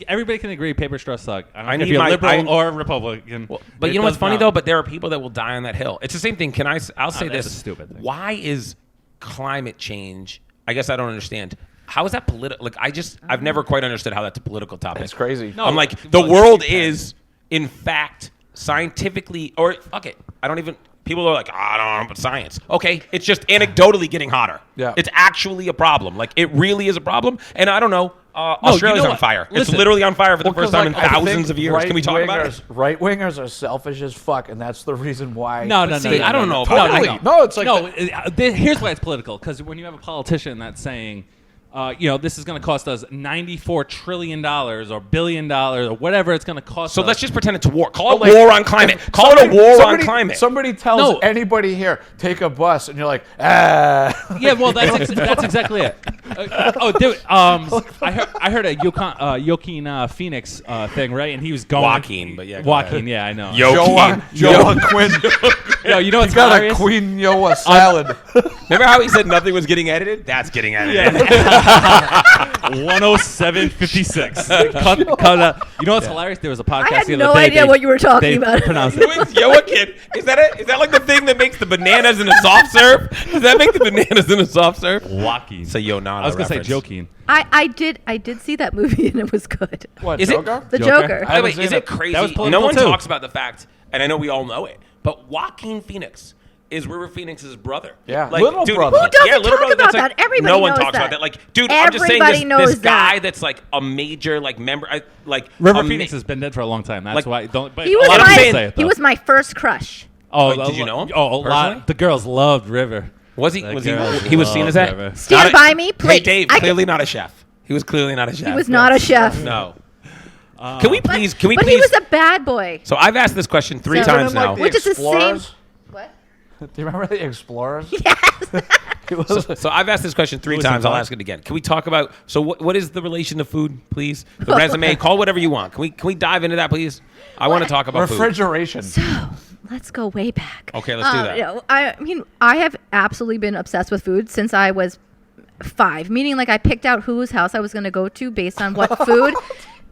Everybody can agree paper straws suck. I don't I care if need you're my- liberal or Republican. But It you know what's does funny not. though? But there are people that will die on that hill. It's the same thing. I'll say that's this. a stupid thing. Why is climate change? I guess I don't understand. How is that political? Like I've never quite understood how that's a political topic. It's crazy. No, I'm like, well, the world you can. is, in fact, scientifically, or fuck it. I don't even, people are like, I don't know about science. Okay, it's just anecdotally getting hotter. Yeah. It's actually a problem. Like, it really is a problem. And I don't know, Australia's know on what? fire. It's Listen. literally on fire for the first time in I thousands think of years. Can we talk about it? Right wingers are selfish as fuck, and that's the reason why. No. See, I don't know if Totally. I know. No, it's like Here's why it's political. Because when you have a politician that's saying, this is going to cost us $94 trillion or billion dollars or whatever it's going to cost. So us. let's just pretend it's a war. Call like, it war on climate. Call it a war on climate. Somebody tells No. anybody here, take a bus, and you're like, ah. Yeah, well, that's exactly it. I heard a Joaquin Phoenix thing, right? And he was going Joaquin, but yeah, go Joaquin, ahead. yeah, I know. Joa Quinn. Yo, you know what's You got hilarious? a Queen Yoa salad. Remember how he said nothing was getting edited? That's getting edited. 107.56. You know what's hilarious? There was a podcast I had the other no day. idea what you were talking about. Pronounced Who it. is Joaquin? Is that it? Is that like the thing that makes the bananas in a soft serve? Does that make the bananas in a soft serve? Joaquin. It's a Yonana I was gonna reference. say Joaquin. I did see that movie and it was good. What, Is it- Joker? The Joker? Joker. By the way, haven't is seen it it. crazy? That was No political, one too. talks about the fact, and I know we all know it, but Joaquin Phoenix is River Phoenix's brother. Yeah. Like, Little dude, brother. Who doesn't yeah, little talk brother, about that's like- that? Everybody No one knows talks that. about that. Like, dude, I'm just saying Everybody this knows guy that. that's like a major like member, like River a Phoenix has been dead for a long time. That's Like- why. Don't. But He a was lot of my- people say it, he though. was my first crush. Oh, Did you know him? Oh, a personally? lot. The girls loved River. Was he? That Was girl he was seen as that? River. Stand Not a- by me, Hey, please. Dave, I clearly not a chef. He was clearly not a chef. He was not a chef. No. Can we please? Can we But please? he was a bad boy. So I've asked this question 3 So- times Remember, now. like, Which is the same. Explorers? What? Do you remember the Explorers? Yes. So I've asked this question 3 times. I'll ask it again. Can we talk about? So what is the relation to food, please? The resume. Call whatever you want. Can we dive into that, please? I want to talk about refrigeration. So let's go way back. Okay, let's do that. You know, I mean, I have absolutely been obsessed with food since I was 5. Meaning, like, I picked out whose house I was going to go to based on what food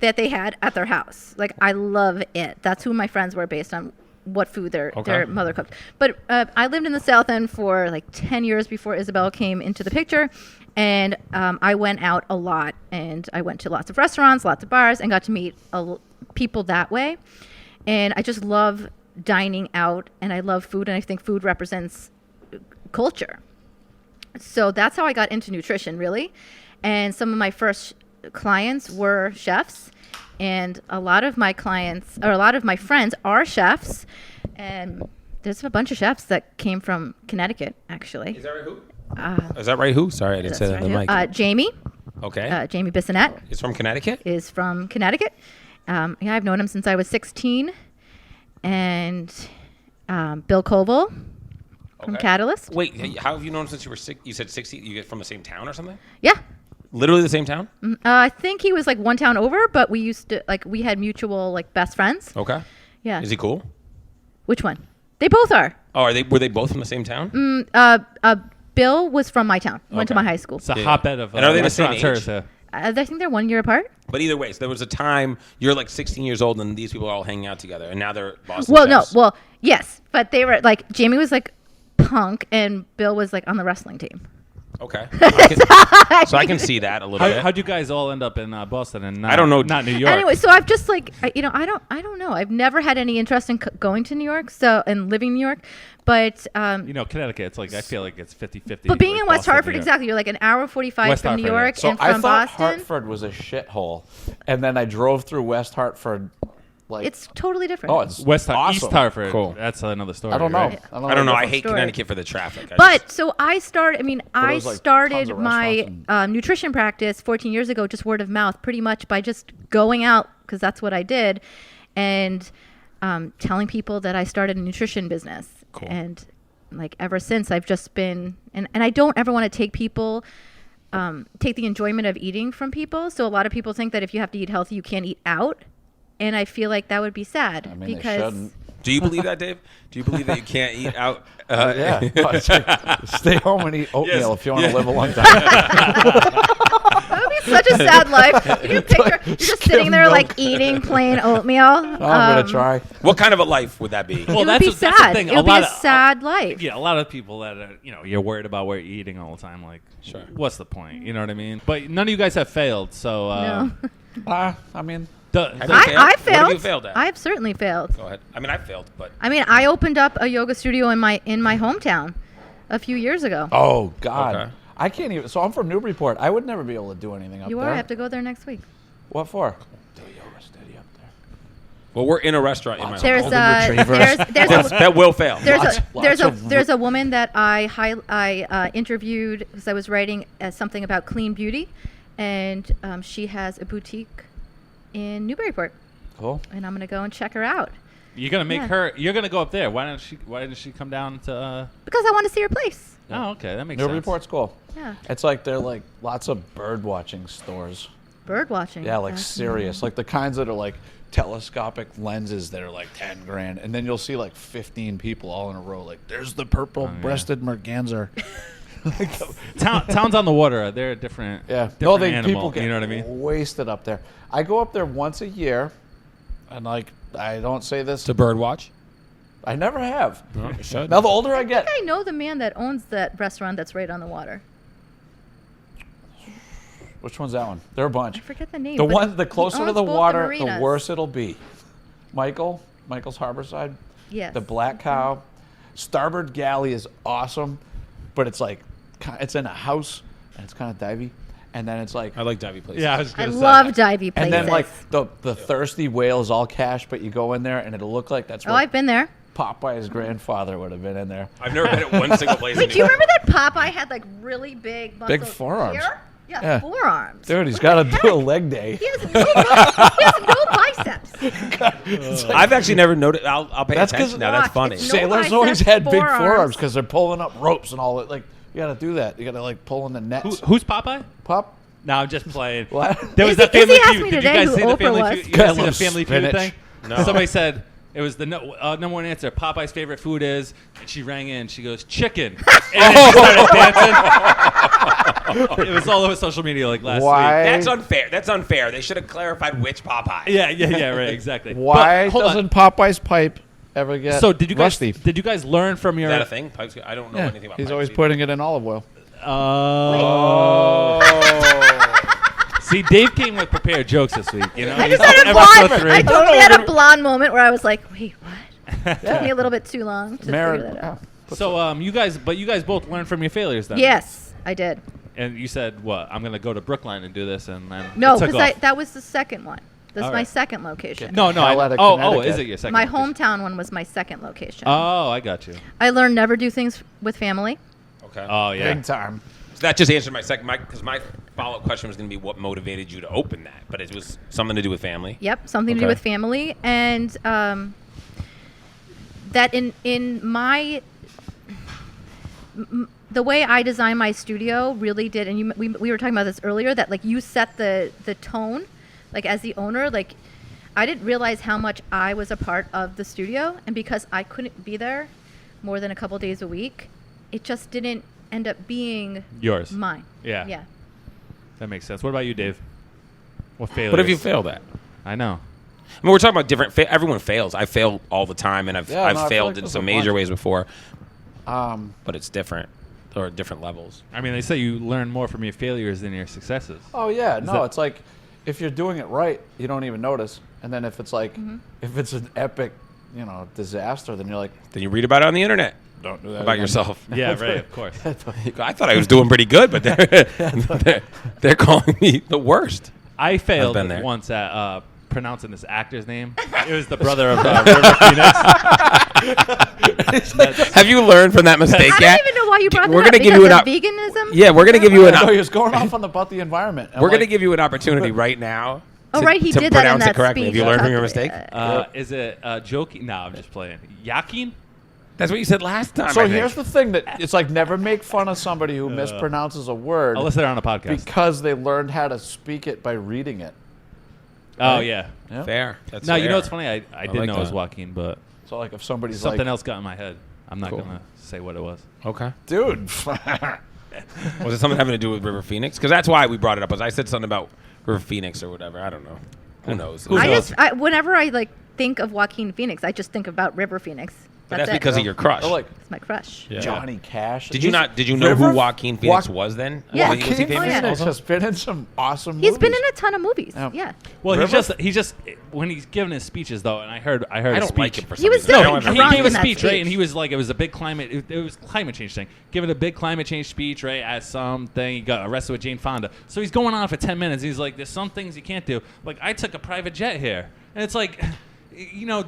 that they had at their house. Like, I love it. That's who my friends were based on what food their mother cooked. But I lived in the South End for like 10 years before Isabel came into the picture. And I went out a lot. And I went to lots of restaurants, lots of bars, and got to meet people that way. And I just love dining out. And I love food. And I think food represents culture. So that's how I got into nutrition, really. And some of my first clients were chefs. And a lot of my clients, or a lot of my friends, are chefs. And there's a bunch of chefs that came from Connecticut, actually. Is that right? Who? Is that right? Who? Sorry, I didn't say that on the mic. Jamie. Okay. Jamie Bissonette. Is from Connecticut? Is from Connecticut. Yeah, I've known him since I was 16. And Bill Koval from Catalyst. Wait, how have you known him since you were 6? You said 60? You get from the same town or something? Yeah. Literally the same town? I think he was like one town over, but we used to, like, we had mutual, like, best friends. Okay. Yeah. Is he cool? Which one? They both are. Oh, were they both from the same town? Bill was from my town. Went to my high school. It's a hotbed of and are they the same age? I think they're 1 year apart. But either way, so there was a time you're like 16 years old and these people are all hanging out together, and now they're Boston chefs. Well, yes, but they were like, Jamie was like punk and Bill was like on the wrestling team. Okay. So I can see that a little bit. How'd you guys all end up in Boston and not, I don't know. Not New York? Anyway, so I've just like, I don't know. I've never had any interest in going to New York, and living in New York, but Connecticut. It's like I feel like it's 50-50. But being like in West Boston, Hartford, exactly, you're like an hour 45 West from New Hartford, York So and I from thought Boston. Hartford was a shithole, and then I drove through West Hartford. Like, It's totally different. oh, it's East awesome. Hartford. Cool. That's another story. I don't know. Right? I don't know. I hate story. Connecticut for the traffic. But so I started. I mean, I was, like, tons started of my restaurants nutrition practice 14 years ago, just word of mouth, pretty much by just going out because that's what I did, and telling people that I started a nutrition business. Cool. And like ever since, I've just been, and I don't ever want to take people, take the enjoyment of eating from people. So a lot of people think that if you have to eat healthy, you can't eat out. And I feel like that would be sad I mean, they because shouldn't. do you believe that, Dave? Do you believe that you can't eat out? Yeah. Stay home and eat oatmeal Yes. if you want to live a long time. that would be such a sad life. You picture you're just sitting there like eating plain oatmeal. I'm gonna try. What kind of a life would that be? It would be that's the sad. thing. It would be lot a of- sad life. Yeah, a lot of people that are, you're worried about what you're eating all the time. Like, Sure. What's the point? You know what I mean? But none of you guys have failed, so No. I mean, Have you failed? I What failed. have you failed at? I've certainly failed. Go ahead. I mean, I failed, but I mean, I opened up a yoga studio in my hometown a few years ago. oh God, Okay. I can't even. So I'm from Newburyport. I would never be able to do anything up You there. are. I have to go there next week. What for? Do yoga steady up there. well, we're in a restaurant in my There's home. a That will fail. there's a woman that I interviewed because I was writing something about clean beauty, and she has a boutique in Newburyport, Cool. and I'm gonna go and check her out you're gonna make Yeah. her. You're gonna go up there. Why didn't she come down to? because I want to see her place. Oh, okay, that makes sense. Newburyport's cool. Yeah, It's like they're like lots of bird watching stores. bird watching. Yeah, like serious, like the kinds that are like telescopic lenses that are like 10 grand, and then you'll see like 15 people all in a row. Like, there's the purple-breasted merganser. Towns on the water. They're a different. Yeah, different people animal, get you know what I mean? wasted up there. I go up there once a year, and like I don't say this. To bird watch. I never have. No, you should. Now the older I get, I know the man that owns that restaurant that's right on the water. which one's that one? There are a bunch. I forget the name. The but one, the he closer to owns the both water, the marinas. worse it'll be. Michael's Harborside. Yes. The Black Cow. Starboard Galley is awesome, but it's like it's in a house and it's kind of divey, and then it's like I like divey places. Yeah, I was I gonna say. love divey places. and then like the thirsty whale is all cash, but you go in there and it'll look like that's oh, what I've been there. Popeye's grandfather would have been in there. I've never been at one single place. Wait, do you remember that Popeye had like really big muscles Big forearms. here? Yeah, Yeah. forearms. Dude, he's got to do a leg day. He has no biceps. I've actually never noticed. I'll pay That's 'cause attention now. That's watch, funny. it's no Sailors biceps, always had big forearms. forearms because they're pulling up ropes and all that. Like You got to do that. You got to like pull in the nets. Who's Popeye? Pop. No, I'm just playing. What? There was Izzy- that Family Izzy asked Feud. me Did you today guys who see the Oprah Family was. Feud? You guys see the Loves Family Feud spinach. thing? No. Somebody said it was the number one answer. Popeye's favorite food is, and she rang in. She goes, chicken. And then she started dancing. It was all over social media like last Why? week. That's unfair. That's unfair. They should have clarified which Popeye. Yeah, right, exactly. Why But, hold on. doesn't Popeye's pipe ever get So did you guys rusty? did you guys learn from Is your? that a thing? Pipes, I don't know Yeah, anything about he's pipes always either. putting it in olive oil. See, Dave came with prepared jokes this week. You know, I He's just had a episode blonde. 3. I totally had a blonde moment where I was like, wait, what? Took me a little bit too long to figure that out. So you guys both learned from your failures then. Yes, I did. And you said what? I'm gonna go to Brookline and do this, and then No, it took because off. that was the second one. That's All my right. second location. No, Hell out of oh, Connecticut. is it your second? My location? hometown one was my second location. Oh, I got you. I learned never do things with family. Okay. Oh yeah. Big time. So that just answered my second. Because my follow-up question was going to be what motivated you to open that, but it was something to do with family. Yep, something to do Okay. with family, and that in my the way I design my studio really did, and we were talking about this earlier, that like you set the tone, like as the owner, like I didn't realize how much I was a part of the studio, and because I couldn't be there more than a couple days a week, it just didn't end up being Yours. mine. Yeah. Yeah. That makes sense. What about you, Dave? What failures? What if you failed at? I know. I mean, we're talking about different. Everyone fails. I fail all the time, and I've Yeah, no, I feel failed like in there's some a major bunch. ways before. Um, But it's different, or different levels. I mean, they say you learn more from your failures than your successes. oh yeah, no, that- it's like if you're doing it right, you don't even notice, and then if it's like if it's an epic, disaster, then you're like, Then you read about it on the internet don't do that about again. yourself. Yeah, right. Of course. I thought I was doing pretty good, but they're calling me the worst. I failed been there. once at pronouncing this actor's name. It was the brother of River Phoenix. Have you learned from that mistake I yet? don't even know why you brought We're that up. gonna give you Because an of veganism? Yeah, we're gonna give you an. No, he was going off about the environment. We're gonna give you an opportunity right now. Oh, to- right, he to did that in pronounce that it correctly. speech. Have you I learned from talked your to me. mistake? Is it joking? No, I'm just playing. Yakin? That's what you said last time. So I think. here's the thing that it's like never make fun of somebody who mispronounces a word Unless they're on a podcast. because they learned how to speak it by reading it. Oh, yeah. Yeah. Fair. That's No, you know fair. what's funny? I didn't like know it was that. Joaquin, but So like if somebody's something like, else got in my head. I'm not Cool. going to say what it was. Okay. dude, Was it something having to do with River Phoenix? Because that's why we brought it up. Was I said something about River Phoenix or whatever? I don't know. Who knows? Whenever I like think of Joaquin Phoenix, I just think about River Phoenix. But that's it. because of your crush. or like It's my crush. Yeah. Johnny Cash. Did you know River- who Joaquin Phoenix Joaqu- was then? Yeah. Was he Joaquin famous yeah. Phoenix also? has been in some awesome He's movies. been in a ton of movies. Yeah. Yeah. Well, River- he just when he's giving his speeches though, and I heard I a don't speech. like him for some He was reason. so I No, don't he ever- drunk gave a in that speech, right? speech. And he was like, it was a big climate. It was climate change thing. Giving a big climate change speech, right? At something, he got arrested with Jane Fonda. So he's going on for 10 minutes. He's like, "There's some things you can't do. Like, I took a private jet here, and it's like,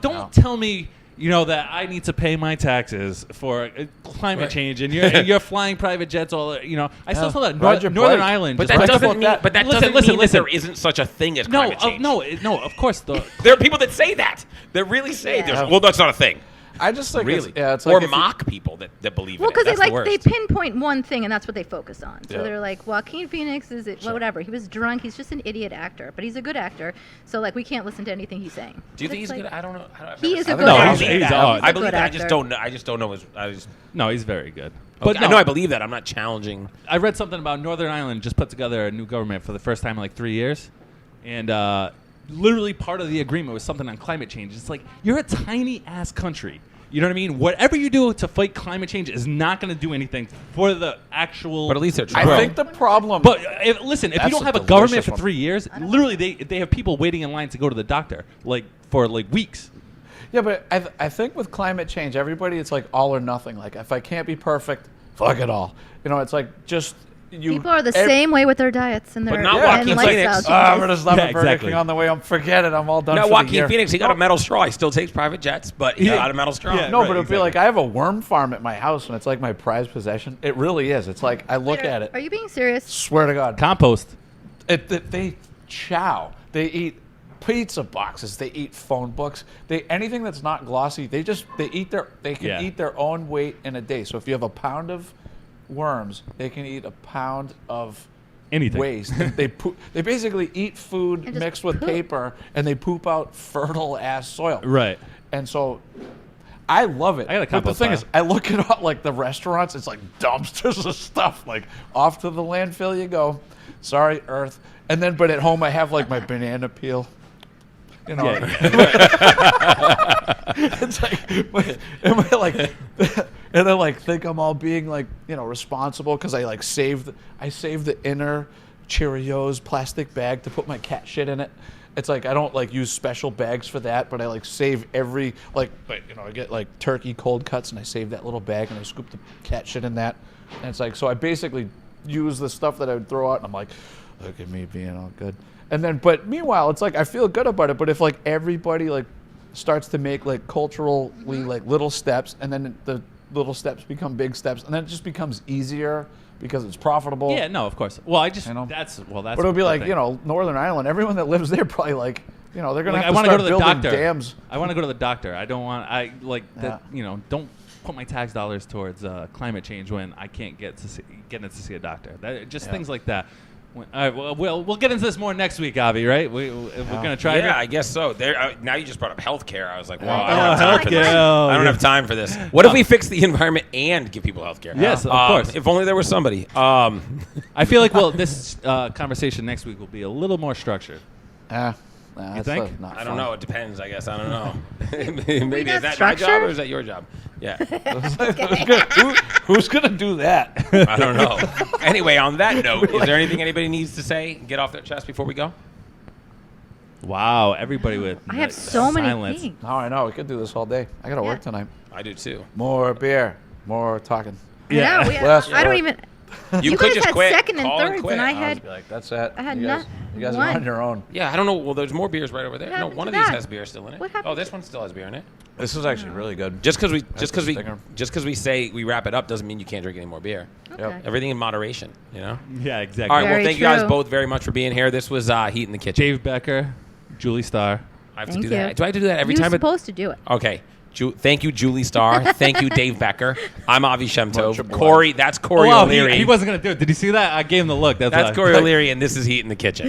don't tell me." That I need to pay my taxes for climate change, and you're flying private jets all. I still saw that Ride your Northern bike. Ireland. But just that right doesn't before- mean. But that Listen, doesn't mean listen. that there isn't such a thing as No, climate change. no. Of course, There are people that say that. That really say Yeah. there's. Well, that's not a thing. I just think Really. it's or like if you- mock people that believe Well, in it. because That's the they worst. pinpoint one thing and that's what they focus on. So Yeah. they're like, Joaquin Phoenix is it? Well, whatever. He was drunk. He's just an idiot actor, but he's a good actor. So like, we can't listen to anything he's saying. Do you think It's he's like- good? I don't know. I've He never is seen a him. good No, actor. he's- he's He's odd. I a believe good that. I just actor. don't know. I just don't know his. No, he's very good. Okay, no, I know. I believe that. I'm not challenging. I read something about Northern Ireland just put together a new government for the first time in like 3 years, and literally part of the agreement was something on climate change. It's like you're a tiny ass country. You know what I mean? Whatever you do to fight climate change is not going to do anything for the actual. But at least they're I trying. think the problem. But listen, if you That's don't a have a government delicious for one. 3 years, literally they have people waiting in line to go to the doctor for weeks. Yeah, but I think with climate change, everybody, it's like all or nothing. Like, if I can't be perfect, fuck it all. It's like just you. People are the same way with their diets and their not and Joaquin lifestyle Phoenix. changes. I'm gonna stop Yeah, at Burger exactly. King on the way. Forget it. I'm all done. No, for the Joaquin year. Phoenix. He got a metal straw. He still takes private jets, but he got a metal straw. Yeah. No, Right, but it'd be exactly. like I have a worm farm at my house, and it's like my prized possession. It really is. It's like I look at it. Are you being serious? Swear to God, Compost. they chow. They eat pizza boxes. They eat phone books. They anything that's not glossy. They can Yeah. eat their own weight in a day. So if you have a pound of worms, they can eat a pound of Anything. waste. They basically eat food And just mixed with poop. paper, and they poop out fertile ass soil. Right. And so I love it. I got a But the compost thing pile. is, I look at all, like the restaurants, it's like dumpsters of stuff. Like off to the landfill you go. Sorry, Earth. And then, but at home I have like my banana peel. You know, it's like, am I like, and I like think I'm all being like, you know, responsible because I like saved the inner Cheerios plastic bag to put my cat shit in it. It's like I don't like use special bags for that, but I like save every like, you know, I get like turkey cold cuts and I save that little bag and I scoop the cat shit in that. And it's like, so I basically use the stuff that I would throw out and I'm like, look at me being all good. And then, but meanwhile, it's like I feel good about it. But if like everybody like starts to make like culturally like little steps, and then the little steps become big steps, and then it just becomes easier because it's profitable. Yeah, no, of course. Well, I just, You know? that's. But it'll be the like, thing. you know, Northern Ireland. Everyone that lives there probably like, you know, they're gonna Like, have to wanna start go to the building doctor. dams. I want to go to the doctor. I don't want. I like that. Yeah. You know, don't put my tax dollars towards climate change when I can't get in to see a doctor. Just Yeah. things like that. All right, well, we'll get into this more next week, Avi. Right? We're gonna try. Yeah, to I guess so. There. Now you just brought up healthcare. I was like, well, Oh, I don't have time for this. healthcare. I don't have time for this. What if we fix the environment and give people healthcare? Yes, of course. If only there was somebody. I feel like this conversation next week will be a little more structured. That's think? not I don't fun. know. It depends. I guess I don't know. Maybe not is that my job structured? or is that your job? Yeah, Who's gonna do that? I don't know. Anyway, on that note, is there anything anybody needs to say? Get off their chest before we go. Wow, everybody with I have so many silence. things. No, I know. We could do this all day. I gotta work Yeah. tonight. I do too. More beer. More talking. Yeah. No, Last I don't word. even. You You could guys just had quit. second and Call thirds, quit. and I I was had. be like, that's it. I had you guys are one. on your own. Yeah, I don't know. Well, there's more beers right over there. What No, happened one to of these that? has beer still in it. What happened Oh, this one still has beer in it. This is actually really good. Just because a stinger. we say we wrap it up doesn't mean you can't drink any more beer. Okay. Everything in moderation, you know. Yeah, exactly. All right. Very Well, thank you guys true. both very much for being here. This was Heat in the Kitchen. Dave Becker, Julie Starr. I have to Thank do that. you. Do I have to do that every You're time? supposed to do it. Okay. Thank you, Julie Starr. Thank you, Dave Becker. I'm Avi Much Shemtov. obliged. Corey, that's Corey Oh, wow, O'Leary. he wasn't gonna do it. Did you see that? I gave him the look. That's Corey O'Leary, and this is Heat in the Kitchen.